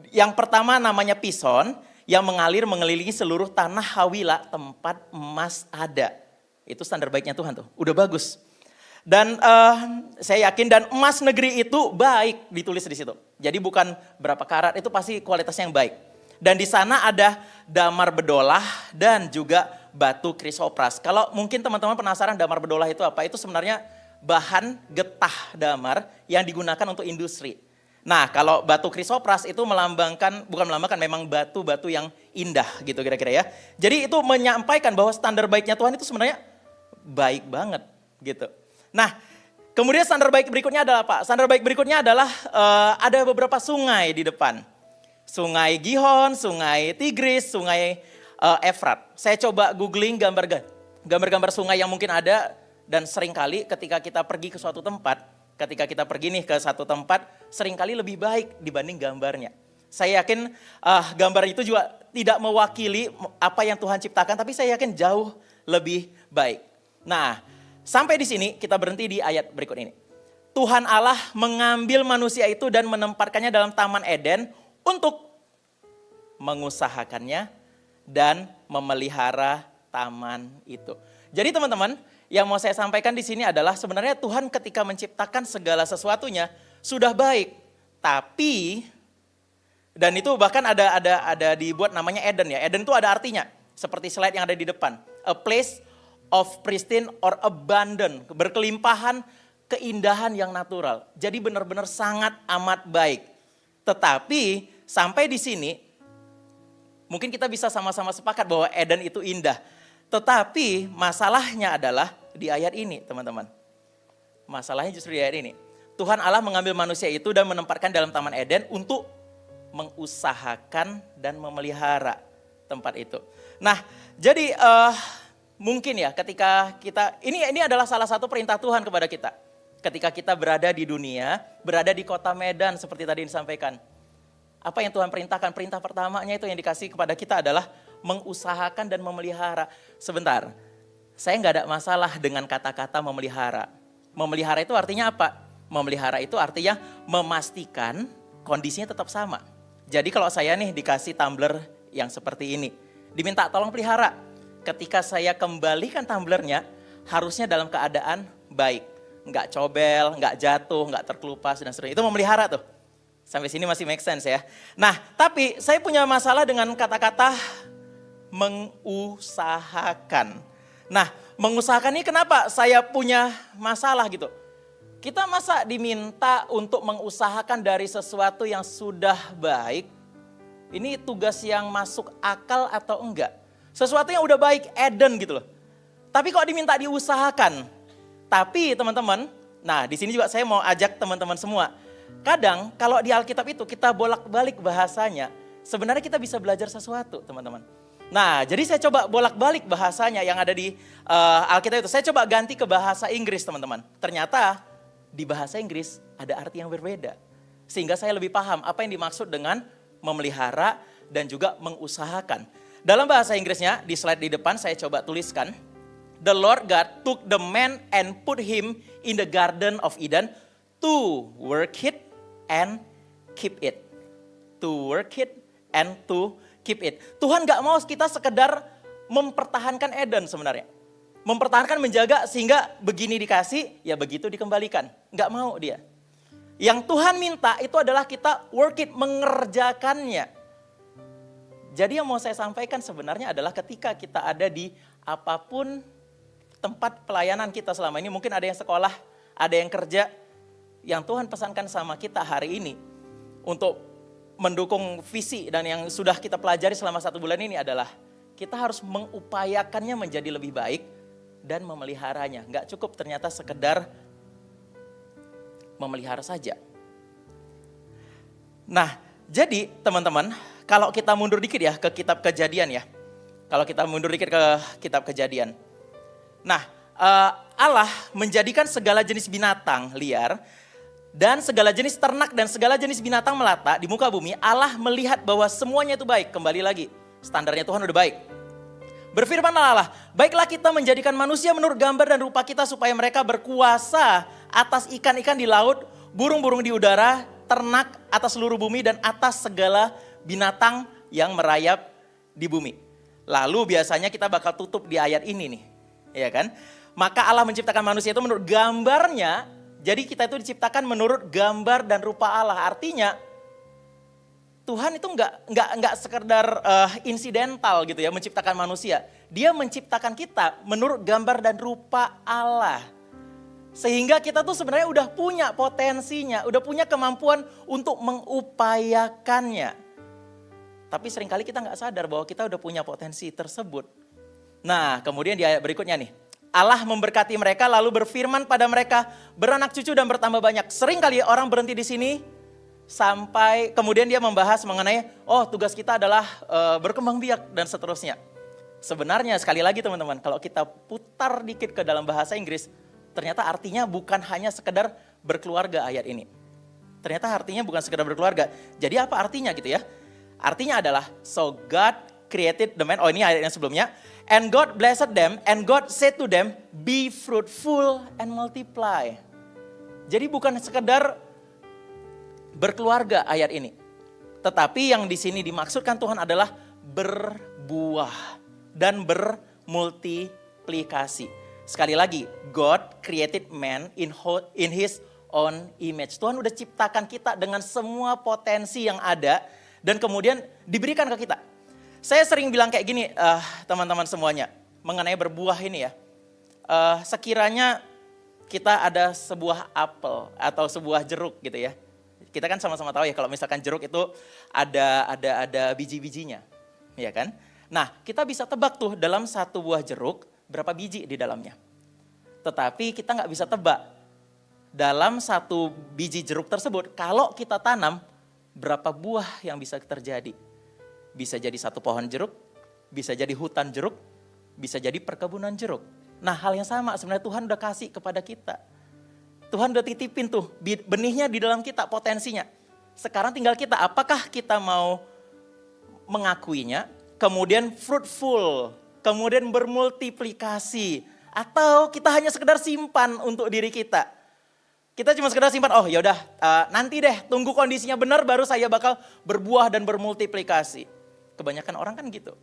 Yang pertama namanya Pison, yang mengalir mengelilingi seluruh tanah Hawila tempat emas ada. Itu standar baiknya Tuhan tuh, udah bagus. Dan saya yakin dan emas negeri itu baik ditulis di situ. Jadi bukan berapa karat, itu pasti kualitasnya yang baik. Dan di sana ada damar bedolah dan juga batu krisopras. Kalau mungkin teman-teman penasaran damar bedolah itu apa? Itu sebenarnya bahan getah damar yang digunakan untuk industri. Nah, kalau batu krisopras itu bukan melambangkan, memang batu-batu yang indah gitu kira-kira ya. Jadi itu menyampaikan bahwa standar baiknya Tuhan itu sebenarnya baik banget gitu. Nah, kemudian standar baik berikutnya adalah apa? Standar baik berikutnya adalah ada beberapa sungai di depan. Sungai Gihon, sungai Tigris, sungai Efrat. Saya coba googling gambar-gambar sungai yang mungkin ada dan seringkali ketika kita pergi ke suatu tempat, ketika kita pergi nih ke satu tempat, seringkali lebih baik dibanding gambarnya. Saya yakin gambar itu juga tidak mewakili apa yang Tuhan ciptakan, tapi saya yakin jauh lebih baik. Nah, sampai di sini kita berhenti di ayat berikut ini. Tuhan Allah mengambil manusia itu dan menempatkannya dalam Taman Eden untuk mengusahakannya dan memelihara taman itu. Jadi teman-teman, yang mau saya sampaikan di sini adalah sebenarnya Tuhan ketika menciptakan segala sesuatunya sudah baik. Tapi dan itu bahkan ada dibuat namanya Eden ya. Eden itu ada artinya seperti slide yang ada di depan. A place of pristine or abundant, berkelimpahan keindahan yang natural. Jadi benar-benar sangat amat baik. Tetapi sampai di sini mungkin kita bisa sama-sama sepakat bahwa Eden itu indah. Tetapi masalahnya adalah di ayat ini teman-teman. Masalahnya justru di ayat ini. Tuhan Allah mengambil manusia itu dan menempatkan dalam Taman Eden untuk mengusahakan dan memelihara tempat itu. Nah, jadi mungkin ya ketika kita, ini adalah salah satu perintah Tuhan kepada kita. ketika kita berada di dunia, berada di kota Medan seperti tadi disampaikan. Apa yang Tuhan perintahkan? Perintah pertamanya itu yang dikasih kepada kita adalah mengusahakan dan memelihara. Sebentar, saya nggak ada masalah dengan kata-kata memelihara. Memelihara itu artinya apa? Memelihara itu artinya memastikan kondisinya tetap sama. Jadi kalau saya nih dikasih tumbler yang seperti ini, diminta tolong pelihara. Ketika saya kembalikan tumblernya, harusnya dalam keadaan baik. Nggak cobel, nggak jatuh, nggak terkelupas dan seterusnya. Itu memelihara tuh. Sampai sini masih make sense ya. Nah, tapi saya punya masalah dengan kata-kata mengusahakan. Nah, mengusahakan ini kenapa saya punya masalah gitu. Kita masa diminta untuk mengusahakan dari sesuatu yang sudah baik, ini tugas yang masuk akal atau enggak? Sesuatu yang udah baik, Eden gitu loh. Tapi kok diminta diusahakan? Tapi teman-teman, nah di sini juga saya mau ajak teman-teman semua. Kadang kalau di Alkitab itu kita bolak-balik bahasanya, sebenarnya kita bisa belajar sesuatu teman-teman. Nah jadi saya coba bolak-balik bahasanya yang ada di Alkitab itu. Saya coba ganti ke bahasa Inggris teman-teman. Ternyata di bahasa Inggris ada arti yang berbeda. Sehingga saya lebih paham apa yang dimaksud dengan memelihara dan juga mengusahakan. Dalam bahasa Inggrisnya di slide di depan saya coba tuliskan. The Lord God took the man and put him in the Garden of Eden to work it and keep it. To work it and to keep it. Tuhan gak mau kita sekedar mempertahankan Eden sebenarnya. Mempertahankan, menjaga sehingga begini dikasih, ya begitu dikembalikan. Gak mau dia. Yang Tuhan minta itu adalah kita work it, mengerjakannya. Jadi yang mau saya sampaikan sebenarnya adalah ketika kita ada di apapun tempat pelayanan kita selama ini. Mungkin ada yang sekolah, ada yang kerja. Yang Tuhan pesankan sama kita hari ini untuk mendukung visi dan yang sudah kita pelajari selama 1 bulan ini adalah kita harus mengupayakannya menjadi lebih baik dan memeliharanya. Nggak cukup ternyata sekedar memelihara saja. Nah, jadi teman-teman, kalau kita mundur dikit ya ke kitab Kejadian ya. Kalau kita mundur dikit ke kitab Kejadian. Nah, Allah menjadikan segala jenis binatang liar dan segala jenis ternak dan segala jenis binatang melata di muka bumi. Allah melihat bahwa semuanya itu baik. Kembali lagi, standarnya Tuhan udah baik. Berfirmanlah Allah, baiklah kita menjadikan manusia menurut gambar dan rupa kita supaya mereka berkuasa atas ikan-ikan di laut, burung-burung di udara, ternak atas seluruh bumi dan atas segala binatang yang merayap di bumi. Lalu biasanya kita bakal tutup di ayat ini nih, ya kan? Maka Allah menciptakan manusia itu menurut gambarnya. Jadi kita itu diciptakan menurut gambar dan rupa Allah. Artinya Tuhan itu enggak sekedar insidental gitu ya menciptakan manusia. Dia menciptakan kita menurut gambar dan rupa Allah. Sehingga kita tuh sebenarnya udah punya potensinya, udah punya kemampuan untuk mengupayakannya. Tapi seringkali kita enggak sadar bahwa kita udah punya potensi tersebut. Nah kemudian di ayat berikutnya nih. Allah memberkati mereka lalu berfirman pada mereka, beranak cucu dan bertambah banyak. Sering kali orang berhenti di sini sampai kemudian dia membahas mengenai, oh tugas kita adalah berkembang biak dan seterusnya. Sebenarnya sekali lagi teman-teman, kalau kita putar dikit ke dalam bahasa Inggris, ternyata artinya bukan hanya sekedar berkeluarga ayat ini. Ternyata artinya bukan sekedar berkeluarga. Jadi apa artinya gitu ya? Artinya adalah, so God created the man, oh ini ayat yang sebelumnya. And God blessed them, and God said to them, be fruitful and multiply. Jadi bukan sekedar berkeluarga ayat ini. Tetapi yang di sini dimaksudkan Tuhan adalah berbuah dan bermultiplikasi. Sekali lagi, God created man in his own image. Tuhan udah ciptakan kita dengan semua potensi yang ada dan kemudian diberikan ke kita. Saya sering bilang kayak gini teman-teman semuanya mengenai berbuah ini ya. Sekiranya kita ada sebuah apel atau sebuah jeruk gitu ya. Kita kan sama-sama tahu ya kalau misalkan jeruk itu ada biji-bijinya, ya kan? Nah kita bisa tebak tuh dalam satu buah jeruk berapa biji di dalamnya. Tetapi kita nggak bisa tebak dalam satu biji jeruk tersebut kalau kita tanam berapa buah yang bisa terjadi. Bisa jadi satu pohon jeruk, bisa jadi hutan jeruk, bisa jadi perkebunan jeruk. Nah hal yang sama sebenarnya Tuhan udah kasih kepada kita. Tuhan udah titipin tuh benihnya di dalam kita, potensinya. Sekarang tinggal kita, apakah kita mau mengakuinya, kemudian fruitful, kemudian bermultiplikasi, atau kita hanya sekedar simpan untuk diri kita. Kita cuma sekedar simpan, oh yaudah nanti deh tunggu kondisinya benar baru saya bakal berbuah dan bermultiplikasi. Kebanyakan orang kan gitu.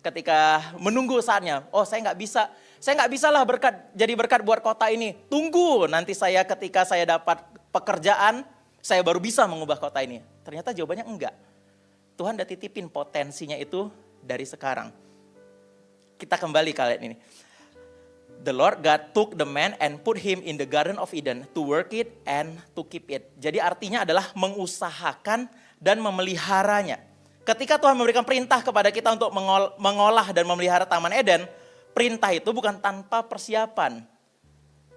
Ketika menunggu saatnya, oh saya nggak bisa lah jadi berkat buat kota ini. Tunggu nanti saya ketika saya dapat pekerjaan, saya baru bisa mengubah kota ini. Ternyata jawabannya enggak. Tuhan udah titipin potensinya itu dari sekarang. Kita kembali kalian ini. The Lord God took the man and put him in the Garden of Eden to work it and to keep it. Jadi artinya adalah mengusahakan dan memeliharanya. Ketika Tuhan memberikan perintah kepada kita untuk mengolah dan memelihara Taman Eden, perintah itu bukan tanpa persiapan.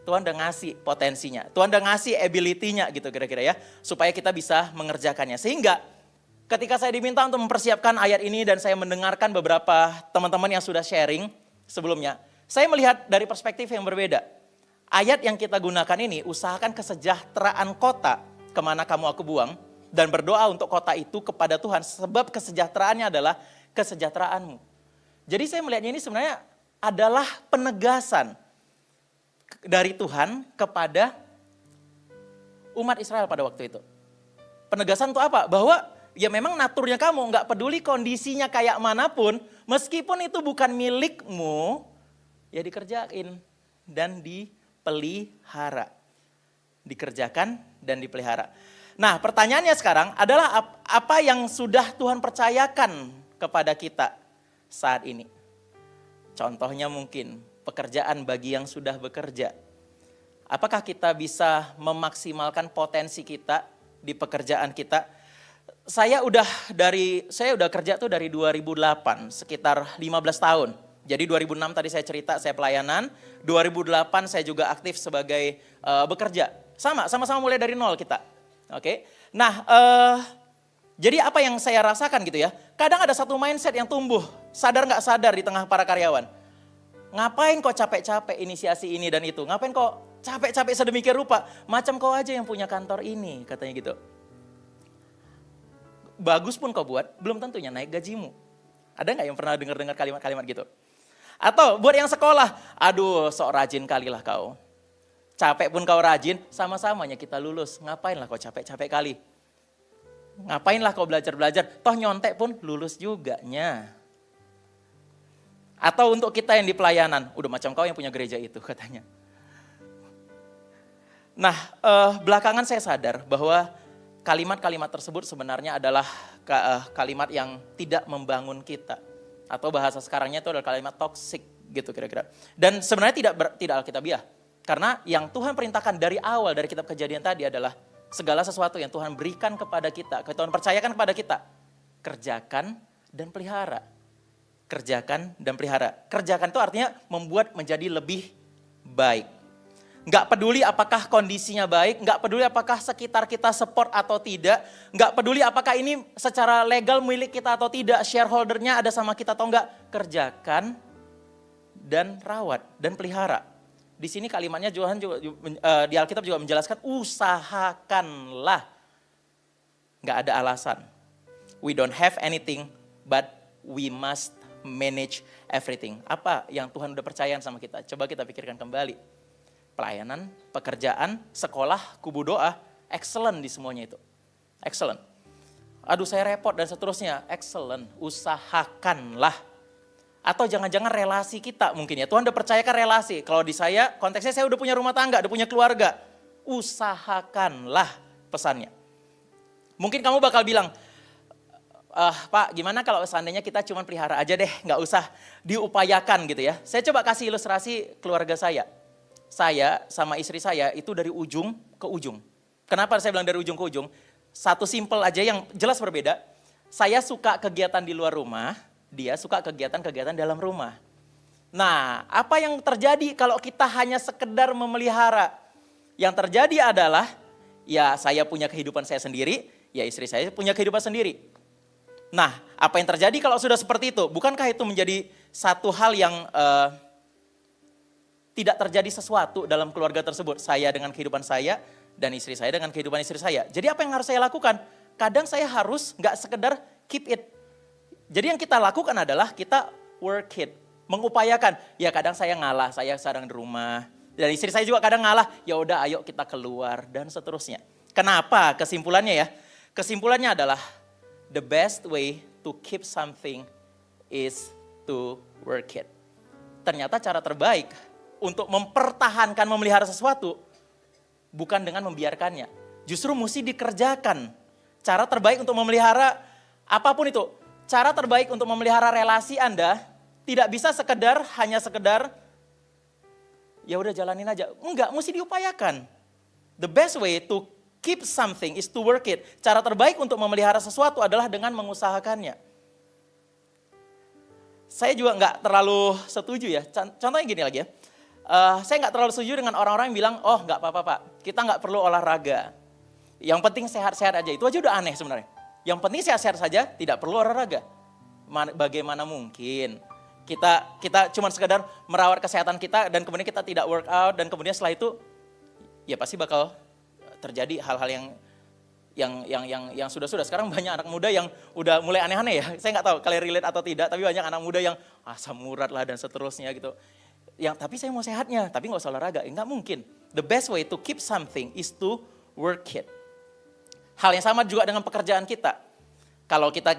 Tuhan udah ngasih potensinya, Tuhan udah ngasih ability-nya gitu kira-kira ya, supaya kita bisa mengerjakannya. Sehingga ketika saya diminta untuk mempersiapkan ayat ini dan saya mendengarkan beberapa teman-teman yang sudah sharing sebelumnya, saya melihat dari perspektif yang berbeda. Ayat yang kita gunakan ini, usahakan kesejahteraan kota kemana kamu aku buang, dan berdoa untuk kota itu kepada Tuhan, sebab kesejahteraannya adalah kesejahteraanmu. Jadi saya melihatnya ini sebenarnya adalah penegasan dari Tuhan kepada umat Israel pada waktu itu. Penegasan itu apa? Bahwa ya memang naturnya kamu, nggak peduli kondisinya kayak manapun, meskipun itu bukan milikmu, ya dikerjain dan dipelihara. Dikerjakan dan dipelihara. Nah pertanyaannya sekarang adalah apa yang sudah Tuhan percayakan kepada kita saat ini. Contohnya mungkin pekerjaan bagi yang sudah bekerja. Apakah kita bisa memaksimalkan potensi kita di pekerjaan kita? Saya udah kerja tuh dari 2008, sekitar 15 tahun. Jadi 2006 tadi saya cerita saya pelayanan, 2008 saya juga aktif sebagai bekerja. Sama-sama mulai dari nol kita. Oke. Nah, jadi apa yang saya rasakan gitu ya. Kadang ada satu mindset yang tumbuh, sadar nggak sadar di tengah para karyawan. Ngapain kok capek-capek inisiasi ini dan itu? Ngapain kok capek-capek sedemikian rupa? Macam kau aja yang punya kantor ini, katanya gitu. Bagus pun kau buat, belum tentunya naik gajimu. Ada nggak yang pernah dengar kalimat-kalimat gitu? Atau buat yang sekolah, aduh sok rajin kalilah kau. Capek pun kau rajin, sama-samanya kita lulus. Ngapainlah kau capek-capek kali? Ngapainlah kau belajar-belajar? Toh nyontek pun lulus juganya. Atau untuk kita yang di pelayanan, udah macam kau yang punya gereja itu katanya. Nah, belakangan saya sadar bahwa kalimat-kalimat tersebut sebenarnya adalah kalimat yang tidak membangun kita. Atau bahasa sekarangnya itu adalah kalimat toksik gitu kira-kira. Dan sebenarnya tidak alkitabiah. Karena yang Tuhan perintahkan dari awal dari kitab Kejadian tadi adalah segala sesuatu yang Tuhan berikan kepada kita, Tuhan percayakan kepada kita, kerjakan dan pelihara. Kerjakan dan pelihara. Kerjakan itu artinya membuat menjadi lebih baik. Nggak peduli apakah kondisinya baik, nggak peduli apakah sekitar kita support atau tidak, nggak peduli apakah ini secara legal milik kita atau tidak, shareholdernya ada sama kita atau enggak, kerjakan dan rawat dan pelihara. Di sini kalimatnya Tuhan juga di Alkitab juga menjelaskan usahakanlah. Nggak ada alasan. We don't have anything but we must manage everything. Apa yang Tuhan udah percayakan sama kita? Coba kita pikirkan kembali. Pelayanan, pekerjaan, sekolah, kubu doa, excellent di semuanya itu. Excellent. Aduh saya repot dan seterusnya, excellent. Usahakanlah. Atau jangan-jangan relasi kita mungkin ya. Tuhan udah percayakan relasi. Kalau di saya, konteksnya saya udah punya rumah tangga, udah punya keluarga. Usahakanlah pesannya. Mungkin kamu bakal bilang, Pak gimana kalau seandainya kita cuma pelihara aja deh, gak usah diupayakan gitu ya. Saya coba kasih ilustrasi keluarga saya. Saya sama istri saya itu dari ujung ke ujung. Kenapa saya bilang dari ujung ke ujung? Satu simple aja yang jelas berbeda. Saya suka kegiatan di luar rumah. Dia suka kegiatan-kegiatan dalam rumah. Nah, apa yang terjadi kalau kita hanya sekedar memelihara? Yang terjadi adalah, ya saya punya kehidupan saya sendiri, ya istri saya punya kehidupan sendiri. Nah, apa yang terjadi kalau sudah seperti itu? Bukankah itu menjadi satu hal yang tidak terjadi sesuatu dalam keluarga tersebut. Saya dengan kehidupan saya dan istri saya dengan kehidupan istri saya. Jadi apa yang harus saya lakukan? Kadang saya harus nggak sekedar keep it. Jadi yang kita lakukan adalah kita work it, mengupayakan. Ya kadang saya ngalah, saya sedang di rumah. Dan istri saya juga kadang ngalah, ya udah ayo kita keluar dan seterusnya. Kenapa? Kesimpulannya ya. Kesimpulannya adalah the best way to keep something is to work it. Ternyata cara terbaik untuk mempertahankan, memelihara sesuatu bukan dengan membiarkannya. Justru mesti dikerjakan. Cara terbaik untuk memelihara apapun itu. Cara terbaik untuk memelihara relasi Anda tidak bisa hanya sekedar ya udah jalanin aja. Enggak, mesti diupayakan. The best way to keep something is to work it. Cara terbaik untuk memelihara sesuatu adalah dengan mengusahakannya. Saya juga nggak terlalu setuju ya. Contohnya gini lagi ya. Saya nggak terlalu setuju dengan orang-orang yang bilang, oh nggak apa-apa Pak, kita nggak perlu olahraga. Yang penting sehat-sehat aja, itu aja udah aneh sebenarnya. Yang penting sehat-sehat saja, tidak perlu olahraga. Bagaimana mungkin kita cuma sekedar merawat kesehatan kita dan kemudian kita tidak workout dan kemudian setelah itu ya pasti bakal terjadi hal-hal yang sudah-sudah. Sekarang banyak anak muda yang udah mulai aneh-aneh ya. Saya nggak tahu kalian relate atau tidak, tapi banyak anak muda yang asam urat lah dan seterusnya gitu. Tapi saya mau sehatnya, tapi nggak usah olahraga. Nggak mungkin. The best way to keep something is to work it. Hal yang sama juga dengan pekerjaan kita. Kalau kita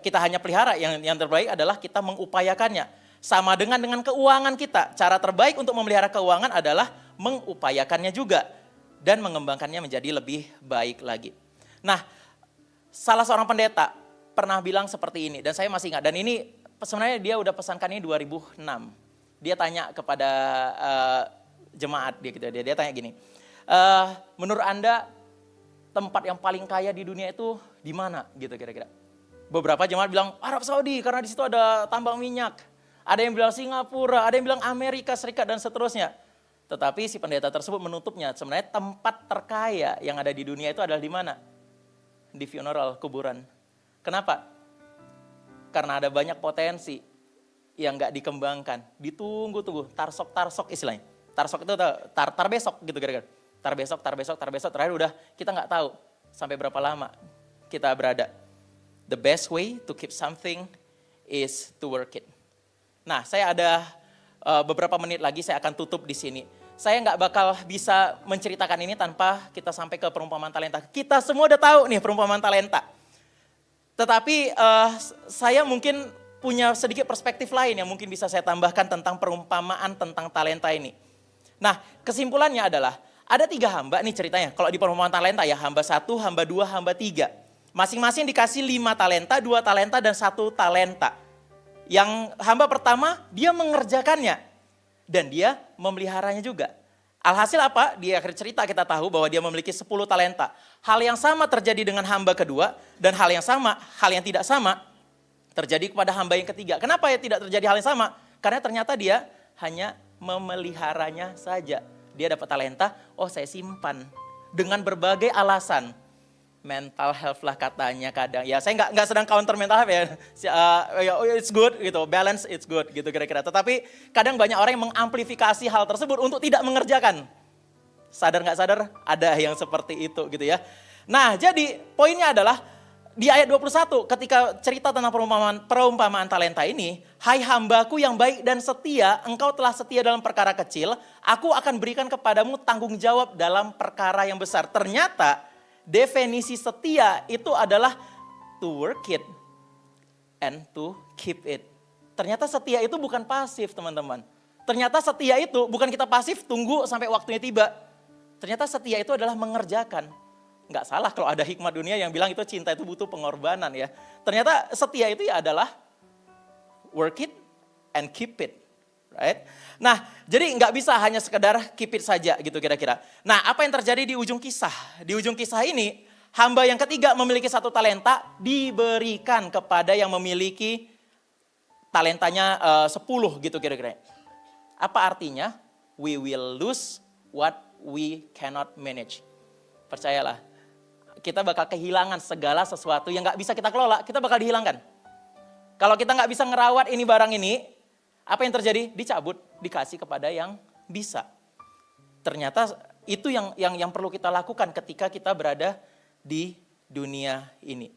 kita hanya pelihara, yang terbaik adalah kita mengupayakannya. Sama dengan keuangan kita. Cara terbaik untuk memelihara keuangan adalah mengupayakannya juga dan mengembangkannya menjadi lebih baik lagi. Nah, salah seorang pendeta pernah bilang seperti ini dan saya masih ingat. Dan ini sebenarnya dia udah pesankan ini 2006. Dia tanya kepada jemaat dia gitu. Dia tanya gini, menurut Anda tempat yang paling kaya di dunia itu di mana gitu kira-kira? Beberapa jemaat bilang Arab Saudi karena di situ ada tambang minyak. Ada yang bilang Singapura, ada yang bilang Amerika Serikat dan seterusnya. Tetapi si pendeta tersebut menutupnya, sebenarnya tempat terkaya yang ada di dunia itu adalah di mana? Di funeral, kuburan. Kenapa? Karena ada banyak potensi yang gak dikembangkan. Ditunggu-tunggu, tarsok istilahnya. Tarsok itu tar besok gitu kira-kira. Tar besok, terakhir udah kita gak tahu sampai berapa lama kita berada. The best way to keep something is to work it. Nah, saya ada beberapa menit lagi saya akan tutup di sini. Saya nggak bakal bisa menceritakan ini tanpa kita sampai ke perumpamaan talenta. Kita semua udah tahu nih perumpamaan talenta. Tetapi saya mungkin punya sedikit perspektif lain yang mungkin bisa saya tambahkan tentang perumpamaan tentang talenta ini. Nah, kesimpulannya adalah ada 3 hamba nih ceritanya. Kalau di perumpamaan talenta ya hamba 1, hamba 2, hamba 3. Masing-masing dikasih 5 talenta, 2 talenta dan 1 talenta. Yang hamba pertama dia mengerjakannya dan dia memeliharanya juga. Alhasil apa? Di akhir cerita kita tahu bahwa dia memiliki 10 talenta. Hal yang sama terjadi dengan hamba kedua dan hal yang tidak sama terjadi kepada hamba yang ketiga. Kenapa ya tidak terjadi hal yang sama? Karena ternyata dia hanya memeliharanya saja. Dia dapat talenta, oh saya simpan dengan berbagai alasan. Mental health lah katanya kadang. Ya saya nggak sedang counter mental health ya. It's good gitu, balance it's good gitu kira-kira. Tetapi kadang banyak orang yang mengamplifikasi hal tersebut untuk tidak mengerjakan. Sadar nggak sadar ada yang seperti itu gitu ya. Nah jadi poinnya adalah di ayat 21 ketika cerita tentang perumpamaan talenta ini. Hai hambaku yang baik dan setia, engkau telah setia dalam perkara kecil. Aku akan berikan kepadamu tanggung jawab dalam perkara yang besar. Ternyata definisi setia itu adalah to work it and to keep it. Ternyata setia itu bukan pasif teman-teman. Ternyata setia itu bukan kita pasif tunggu sampai waktunya tiba. Ternyata setia itu adalah mengerjakan. Nggak salah kalau ada hikmah dunia yang bilang itu cinta itu butuh pengorbanan ya. Ternyata setia itu ya adalah work it and keep it. Right? Nah, jadi nggak bisa hanya sekedar keep it saja gitu kira-kira. Nah, apa yang terjadi di ujung kisah? Di ujung kisah ini, hamba yang ketiga memiliki 1 talenta diberikan kepada yang memiliki talentanya 10 gitu kira-kira. Apa artinya? We will lose what we cannot manage. Percayalah, kita bakal kehilangan segala sesuatu yang nggak bisa kita kelola, kita bakal dihilangkan. Kalau kita nggak bisa ngerawat ini barang ini, apa yang terjadi? Dicabut, dikasih kepada yang Bisa. Ternyata itu yang perlu kita lakukan ketika kita berada di dunia ini.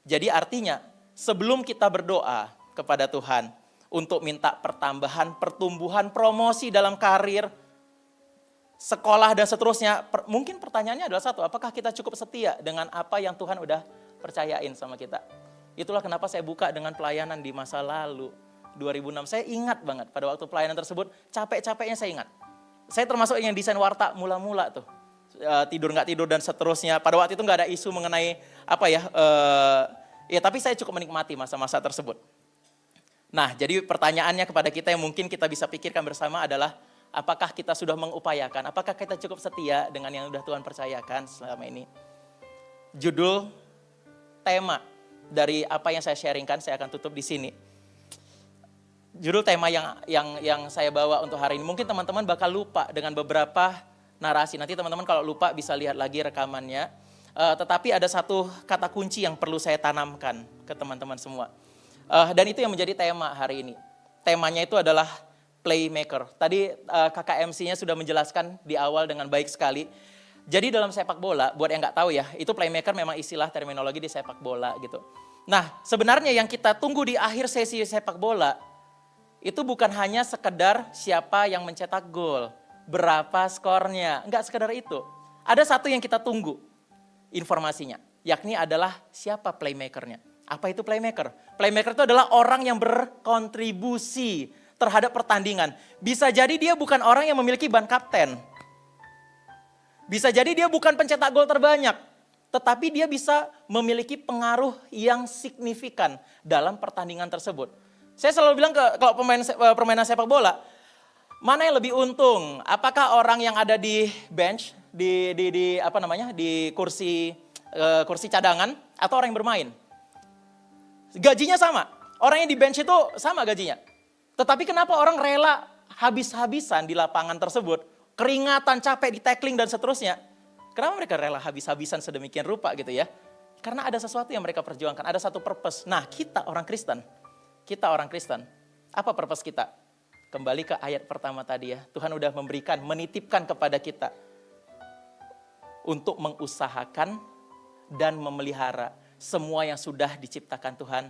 Jadi artinya sebelum kita berdoa kepada Tuhan untuk minta pertambahan, pertumbuhan, promosi dalam karir, sekolah dan seterusnya, mungkin pertanyaannya adalah satu, apakah kita cukup setia dengan apa yang Tuhan udah percayain sama kita? Itulah kenapa saya buka dengan pelayanan di masa lalu, 2006. Saya ingat banget pada waktu pelayanan tersebut, capek-capeknya saya ingat. Saya termasuk yang desain warta mula-mula tuh. Tidur nggak tidur dan seterusnya. Pada waktu itu nggak ada isu mengenai tapi saya cukup menikmati masa-masa tersebut. Nah, jadi pertanyaannya kepada kita yang mungkin kita bisa pikirkan bersama adalah, apakah kita sudah mengupayakan, apakah kita cukup setia dengan yang sudah Tuhan percayakan selama ini? Judul, tema dari apa yang saya sharingkan, saya akan tutup di sini. Judul tema yang saya bawa untuk hari ini, mungkin teman-teman bakal lupa dengan beberapa narasi. Nanti teman-teman kalau lupa bisa lihat lagi rekamannya. Tetapi ada satu kata kunci yang perlu saya tanamkan ke teman-teman semua. Dan itu yang menjadi tema hari ini. Temanya itu adalah playmaker. Tadi kakak MC-nya sudah menjelaskan di awal dengan baik sekali. Jadi dalam sepak bola, buat yang nggak tahu ya, itu playmaker memang istilah terminologi di sepak bola gitu. Nah, sebenarnya yang kita tunggu di akhir sesi sepak bola, itu bukan hanya sekedar siapa yang mencetak gol, berapa skornya, nggak sekedar itu. Ada satu yang kita tunggu informasinya, yakni adalah siapa playmakernya. Apa itu playmaker? Playmaker itu adalah orang yang berkontribusi terhadap pertandingan. Bisa jadi dia bukan orang yang memiliki ban kapten. Bisa jadi dia bukan pencetak gol terbanyak, tetapi dia bisa memiliki pengaruh yang signifikan dalam pertandingan tersebut. Saya selalu bilang kalau permainan sepak bola, mana yang lebih untung? Apakah orang yang ada di bench, di kursi cadangan, atau orang yang bermain? Gajinya sama. Orang yang di bench itu sama gajinya. Tetapi kenapa orang rela habis-habisan di lapangan tersebut? Keringatan, capek di tackling dan seterusnya. Kenapa mereka rela habis-habisan sedemikian rupa gitu ya? Karena ada sesuatu yang mereka perjuangkan, ada satu purpose. Nah, kita orang Kristen, apa purpose kita? Kembali ke ayat pertama tadi ya. Tuhan udah menitipkan kepada kita untuk mengusahakan dan memelihara semua yang sudah diciptakan Tuhan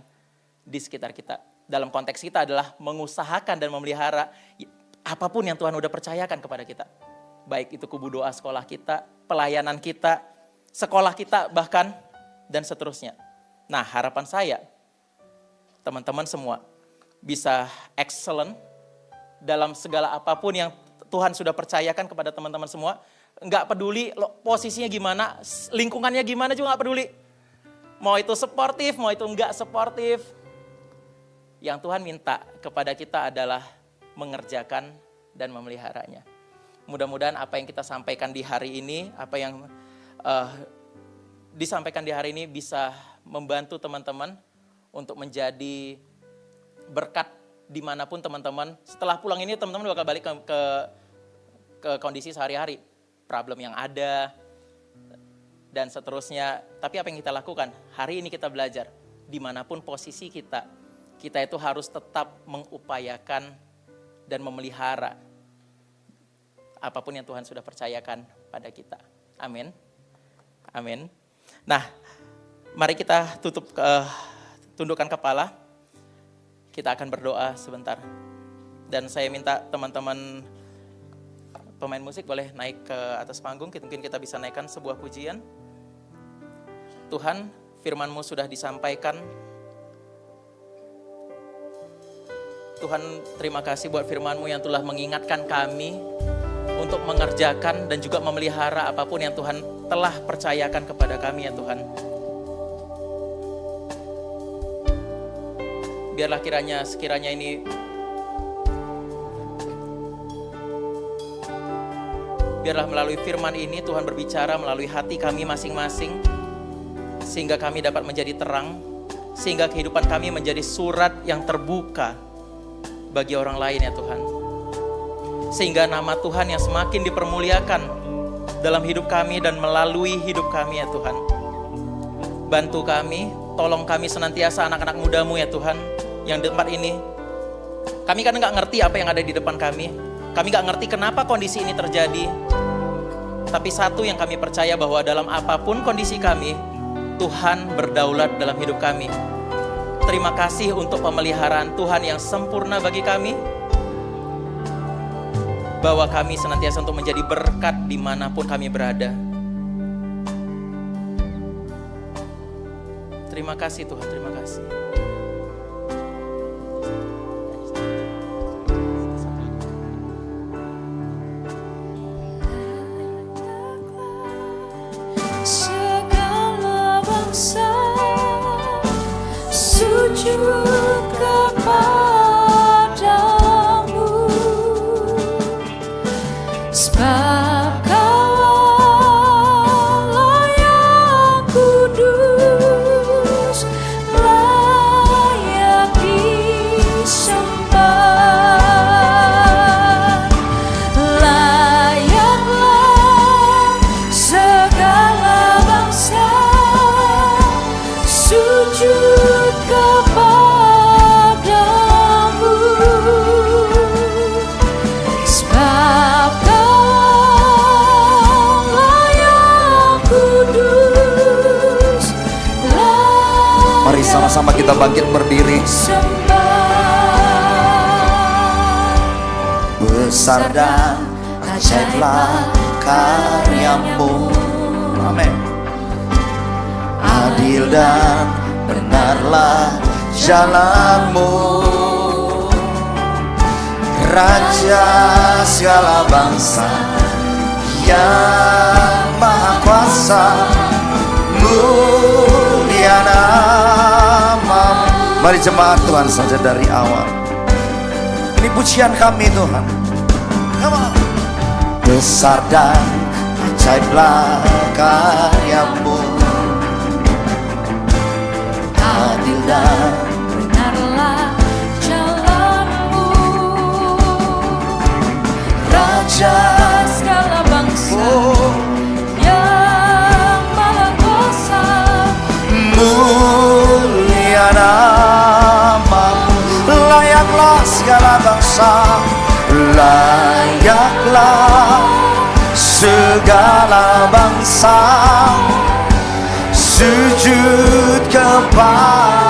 di sekitar kita. Dalam konteks kita adalah mengusahakan dan memelihara apapun yang Tuhan udah percayakan kepada kita. Baik itu kubu doa sekolah kita, pelayanan kita, sekolah kita bahkan, dan seterusnya. Nah, harapan saya, teman-teman semua bisa excellent dalam segala apapun yang Tuhan sudah percayakan kepada teman-teman semua. Nggak peduli posisinya gimana, lingkungannya gimana juga nggak peduli. Mau itu sportif, mau itu nggak sportif. Yang Tuhan minta kepada kita adalah mengerjakan dan memeliharanya. Mudah-mudahan apa yang kita sampaikan di hari ini, apa yang disampaikan di hari ini bisa membantu teman-teman untuk menjadi berkat dimanapun teman-teman. Setelah pulang ini teman-teman bakal balik ke kondisi sehari-hari. Problem yang ada dan seterusnya. Tapi apa yang kita lakukan? Hari ini kita belajar. Dimanapun posisi kita itu harus tetap mengupayakan dan memelihara apapun yang Tuhan sudah percayakan pada kita. Amin. Amin. Nah, mari kita tundukkan kepala. Kita akan berdoa sebentar. Dan saya minta teman-teman pemain musik boleh naik ke atas panggung. Mungkin kita bisa naikkan sebuah pujian. Tuhan, firman-Mu sudah disampaikan. Tuhan, terima kasih buat firman-Mu yang telah mengingatkan kami untuk mengerjakan dan juga memelihara apapun yang Tuhan telah percayakan kepada kami ya Tuhan. Biarlah sekiranya ini biarlah melalui firman ini Tuhan berbicara melalui hati kami masing-masing, sehingga kami dapat menjadi terang, sehingga kehidupan kami menjadi surat yang terbuka bagi orang lain ya Tuhan. Sehingga nama Tuhan yang semakin dipermuliakan dalam hidup kami dan melalui hidup kami ya Tuhan. Bantu kami, tolong kami senantiasa anak-anak muda-Mu ya Tuhan, yang di tempat ini. Kami kadang gak ngerti apa yang ada di depan kami, Kami gak ngerti kenapa kondisi ini terjadi. Tapi satu yang kami percaya bahwa dalam apapun kondisi kami, Tuhan berdaulat dalam hidup kami. Terima kasih untuk pemeliharaan Tuhan yang sempurna bagi kami. Bahwa kami senantiasa untuk menjadi berkat dimanapun kami berada. Terima kasih Tuhan, terima kasih. Segala bangsa sujud kepadamu, sebab Kaulah yang kudus, layak disembah. Layaklah segala bangsa sujud kepadamu, sebab Kaulah yang kudus, Mari sama-sama kita bangkit berdiri. Besar dan ajaiblah karyamu. Amin. Adil dan benarlah jalanmu. Raja segala bangsa yang maha kuasa, mulia namamu. Mari jemaat Tuhan saja dari awal. Ini pujian kami Tuhan. Come on. Besar dan ajaiblah karyamu, adil dan benarlah jalanmu. raja Segala bangsa oh, yang maha kuasa, mulia namamu. Layaklah segala bangsa, layaklah segala bangsa sujud kepadamu.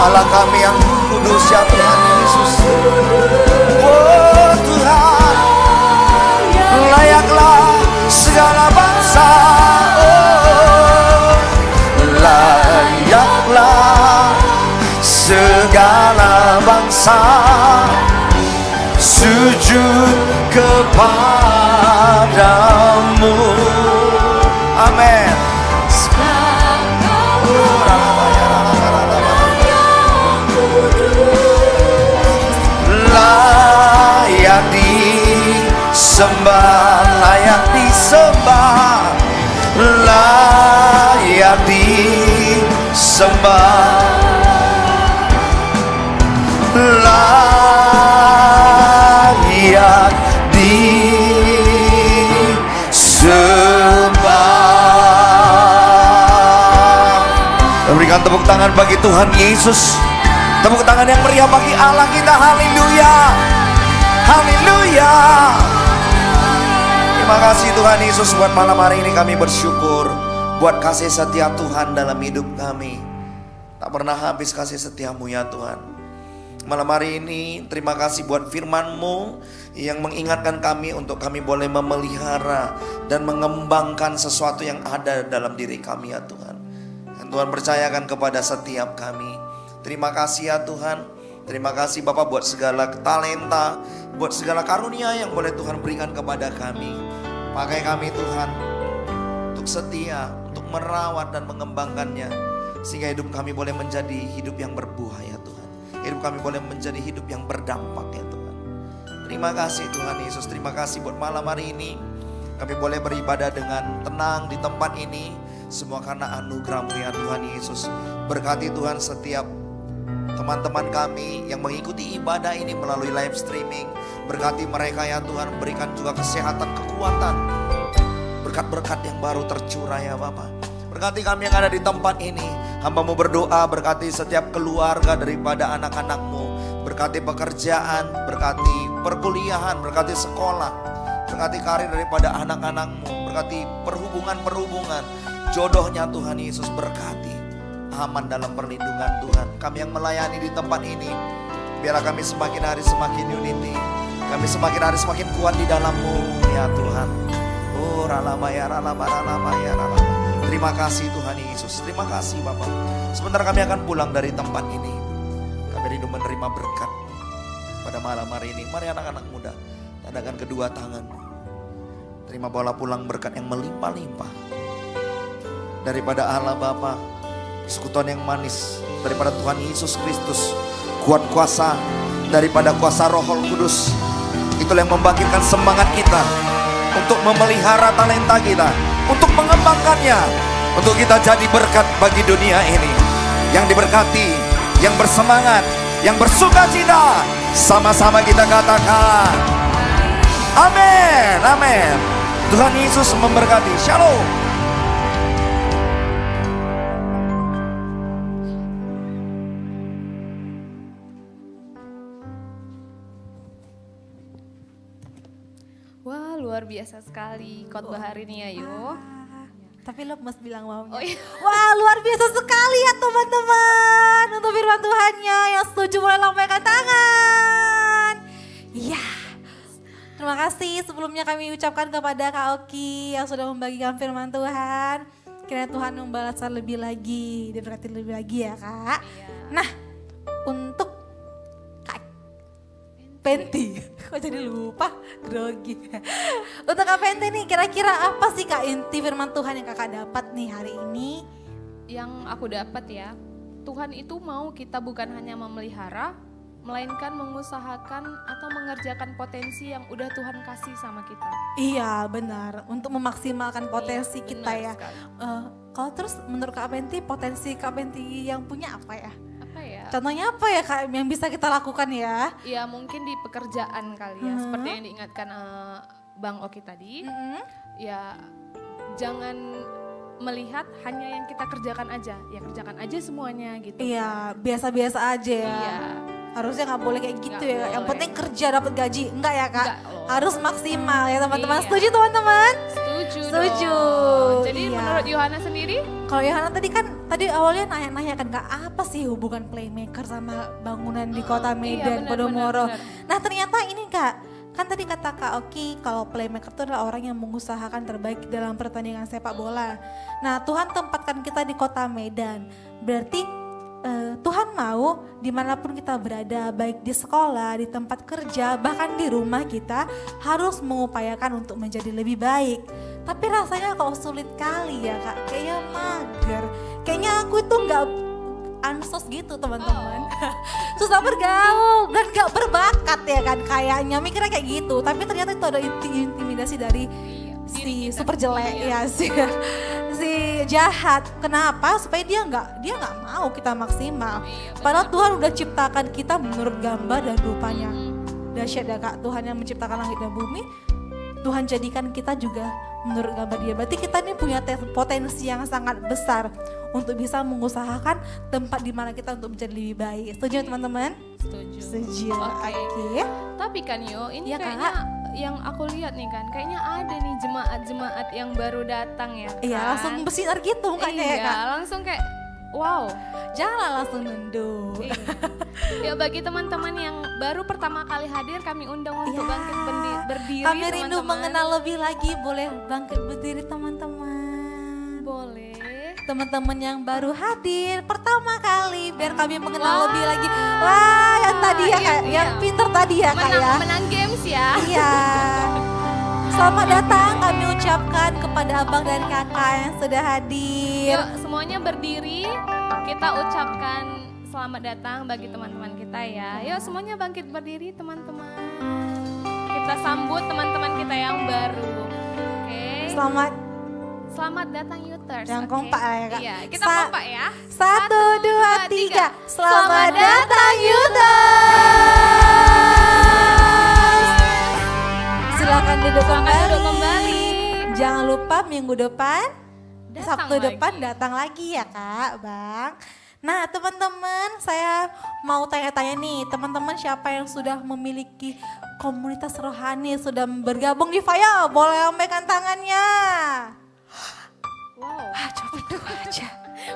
Allah kami yang kudus ya Tuhan Yesus. Oh Tuhan, layaklah segala bangsa. Oh, layaklah segala bangsa sujud kepadamu. Amin. Layak disembah, layak disembah, layak disembah, layak disembah. Berikan tepuk tangan bagi Tuhan Yesus. Tepuk tangan yang meriah bagi Allah kita. Haleluya. Haleluya. Terima kasih Tuhan Yesus buat malam hari ini. Kami bersyukur buat kasih setia Tuhan dalam hidup kami. Tak pernah habis kasih setiamu ya Tuhan. Malam hari ini terima kasih buat firman-Mu yang mengingatkan kami untuk kami boleh memelihara dan mengembangkan sesuatu yang ada dalam diri kami ya Tuhan. Dan Tuhan percayakan kepada setiap kami. Terima kasih ya Tuhan. Terima kasih Bapak buat segala talenta, buat segala karunia yang boleh Tuhan berikan kepada kami. Pakai kami Tuhan untuk setia, untuk merawat dan mengembangkannya, sehingga hidup kami boleh menjadi hidup yang berbuah ya Tuhan. Hidup kami boleh menjadi hidup yang berdampak ya Tuhan. Terima kasih Tuhan Yesus. Terima kasih buat malam hari ini. Kami boleh beribadah dengan tenang di tempat ini. Semua karena anugerah-Mu ya Tuhan Yesus. Berkati Tuhan setiap teman-teman kami yang mengikuti ibadah ini melalui live streaming. Berkati mereka ya Tuhan. Berikan juga kesehatan, kekuatan. Berkat-berkat yang baru tercurah ya Bapak. Berkati kami yang ada di tempat ini. Hamba-Mu berdoa berkati setiap keluarga daripada anak-anak-Mu. Berkati pekerjaan, berkati perkuliahan, berkati sekolah. Berkati karir daripada anak-anak-Mu. Berkati perhubungan-perhubungan. Jodohnya Tuhan Yesus berkati. Aman dalam perlindungan Tuhan. Kami yang melayani di tempat ini, biarlah kami semakin hari semakin unity. Kami semakin hari semakin kuat di dalam-Mu ya Tuhan. Oh ralamaya, ralamaya. Terima kasih Tuhan Yesus. Terima kasih Bapak. Sebentar kami akan pulang dari tempat ini. Kami rindu menerima berkat pada malam hari ini. Mari anak-anak muda, tandangkan kedua tanganmu. Terima bola pulang berkat yang melimpah-limpah daripada Allah Bapa, persekutuan yang manis daripada Tuhan Yesus Kristus, kuat kuasa daripada kuasa Roh Kudus. Itulah yang membangkitkan semangat kita untuk memelihara talenta kita, untuk mengembangkannya, untuk kita jadi berkat bagi dunia ini. Yang diberkati, yang bersemangat, yang bersuka cita, sama-sama kita katakan amin, amin. Tuhan Yesus memberkati. Shalom. Wah, luar biasa sekali khotbah hari ini ya, Yo. Tapi lo mesti bilang wownya. Oh iya. Wah luar biasa sekali ya teman-teman. Untuk firman Tuhannya yang setuju boleh lambaikan tangan. Iya. Terima kasih sebelumnya kami ucapkan kepada Kak Oki yang sudah membagikan firman Tuhan. Kiranya Tuhan membalas lebih lagi, diberkati lebih lagi ya Kak. Nah untuk Kak Penti, kok jadi lupa, grogi. Untuk Kak Penti nih kira-kira apa sih Kak inti firman Tuhan yang Kakak dapat nih hari ini? Yang aku dapat ya, Tuhan itu mau kita bukan hanya memelihara, melainkan mengusahakan atau mengerjakan potensi yang udah Tuhan kasih sama kita. Iya benar, untuk memaksimalkan potensi Iya, kita benar ya. sekali. Kalau terus menurut Kak Penti, potensi Kak Penti yang punya apa ya? Apa ya? Contohnya apa ya Kak yang bisa kita lakukan ya? Ya mungkin di pekerjaan kali ya, seperti yang diingatkan Bang Oki tadi. Ya jangan melihat hanya yang kita kerjakan aja, ya kerjakan aja semuanya gitu. Iya, biasa-biasa aja ya. Iya. Harusnya nggak boleh kayak gitu Nggak ya. Yang boleh. penting kerja dapat gaji, enggak ya Kak? Enggak loh. Harus maksimal ya teman-teman. Iya. Setuju teman-teman? Setuju. Setuju, dong. Jadi iya. menurut Yohana sendiri? Kalau Yohana tadi awalnya nanya-nanya kan Kak, apa sih hubungan playmaker sama bangunan di kota Medan, benar, Podomoro. benar. Nah ternyata ini Kak, kan tadi kata Kak Oki kalau playmaker itu adalah orang yang mengusahakan terbaik dalam pertandingan sepak bola. Nah Tuhan tempatkan kita di kota Medan, berarti Tuhan mau dimanapun kita berada, baik di sekolah, di tempat kerja, bahkan di rumah kita harus mengupayakan untuk menjadi lebih baik. Tapi rasanya kok sulit kali ya Kak, kayaknya mager. Kayaknya aku itu nggak ansos gitu teman-teman. Susah bergaul dan gak berbakat ya kan kayaknya, mikirnya kayak gitu. Tapi ternyata itu ada intimidasi dari si super jelek ya si jahat. Kenapa? Supaya dia nggak mau kita maksimal. Padahal Tuhan udah ciptakan kita menurut gambar dan rupanya. Dahsyat ya Kak, Tuhan yang menciptakan langit dan bumi, Tuhan jadikan kita juga menurut gambar dia. Berarti kita ini punya potensi yang sangat besar untuk bisa mengusahakan tempat di mana kita untuk menjadi lebih baik. Setuju teman-teman? Setuju. Setuju. Oke. Oke. Tapi kan Yo, ini Iya, kayaknya Kak. yang aku lihat nih kan, kayaknya ada nih jemaat-jemaat yang baru datang ya kan. Iya, langsung bersinar gitu mukanya ya Kak. langsung kayak wow. Jangan langsung nunduk. Iya. Ya bagi teman-teman yang baru pertama kali hadir, kami undang untuk Iya. bangkit berdiri. Kami rindu teman-teman. mengenal lebih lagi, boleh bangkit berdiri teman-teman. Boleh. Teman-teman yang baru hadir pertama kali, biar kami mengenal Wah. lebih lagi. Wah, yang tadi ya Iya, Kak, iya. yang pinter tadi ya Kak ya. Menang games ya. Iya. Selamat datang kami ucapkan kepada abang dan kakak yang sudah hadir. Yuk semuanya berdiri, kita ucapkan selamat datang bagi teman-teman kita ya. Yuk semuanya bangkit berdiri teman-teman. Kita sambut teman-teman kita yang baru. Oke. Selamat datang Youters. Yang oke? kompak ya, Kak. Iya, kita Sa- kompak ya. 1, 2, 3. Selamat Selamat datang Youters. Silakan duduk Silakan kembali. duduk kembali. Jangan lupa minggu depan Sabtu depan datang lagi ya Kak, Bang. Nah teman-teman, saya mau tanya-tanya nih, teman-teman siapa yang sudah memiliki komunitas rohani, sudah bergabung di Faya, boleh lambaikan tangannya. Wow. Coba dua aja.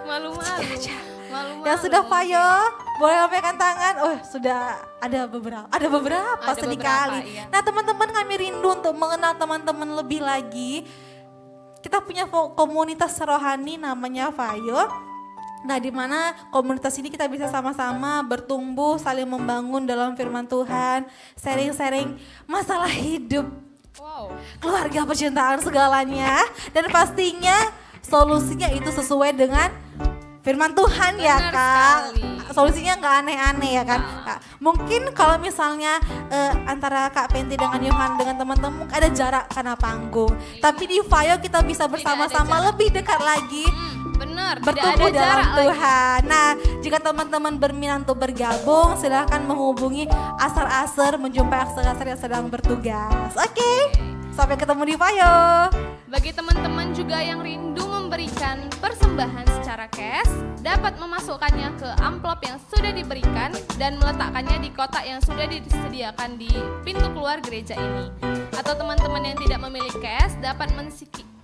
Malu-malu. Yang sudah Faya, boleh lambaikan tangan. Oh sudah ada beberapa Ada sedikit beberapa, kali. iya. Nah teman-teman, kami rindu untuk mengenal teman-teman lebih lagi. Kita punya komunitas rohani namanya Fayo. Nah, di mana komunitas ini kita bisa sama-sama bertumbuh, saling membangun dalam firman Tuhan, sharing-sharing masalah hidup, Wow. keluarga, percintaan, segalanya. Dan pastinya solusinya itu sesuai dengan firman Tuhan ya Benar Kak. sekali. Solusinya nggak aneh-aneh ya kan. Kak. Mungkin kalau misalnya antara Kak Penti dengan Yohan dengan teman-teman ada jarak karena panggung. Tapi di Fayo kita bisa bersama-sama jarak. lebih dekat lagi. Benar, tidak Bertumbuh ada dalam jarak lagi. Tuhan. Nah, jika teman-teman berminat untuk bergabung, silahkan menghubungi Asar-Asar, menjumpai Asar-Asar yang sedang bertugas. Oke, sampai ketemu di Fayo. Bagi teman-teman juga yang rindu memberikan persembahan secara cash, dapat memasukkannya ke amplop yang sudah diberikan dan meletakkannya di kotak yang sudah disediakan di pintu keluar gereja ini. Atau teman-teman yang tidak memiliki cash dapat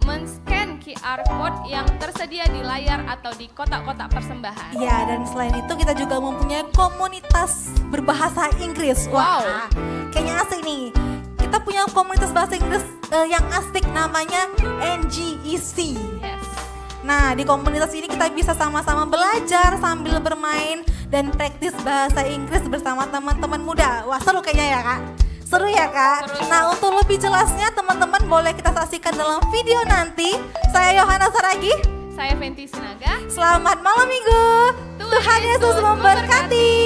men-scan QR code yang tersedia di layar atau di kotak-kotak persembahan. Ya, dan selain itu kita juga mempunyai komunitas berbahasa Inggris. Wah, kayaknya asik nih. Kita punya komunitas bahasa Inggris yang asik namanya NGEC. Yes. Nah, di komunitas ini kita bisa sama-sama belajar sambil bermain dan praktis bahasa Inggris bersama teman-teman muda. Wah, seru kayaknya ya Kak. Seru ya Kak? Seru. Nah, untuk lebih jelasnya teman-teman boleh kita saksikan dalam video nanti. Saya Yohana Saragi. Saya Fenty Sinaga. Selamat malam minggu. Tuhan Yesus memberkati.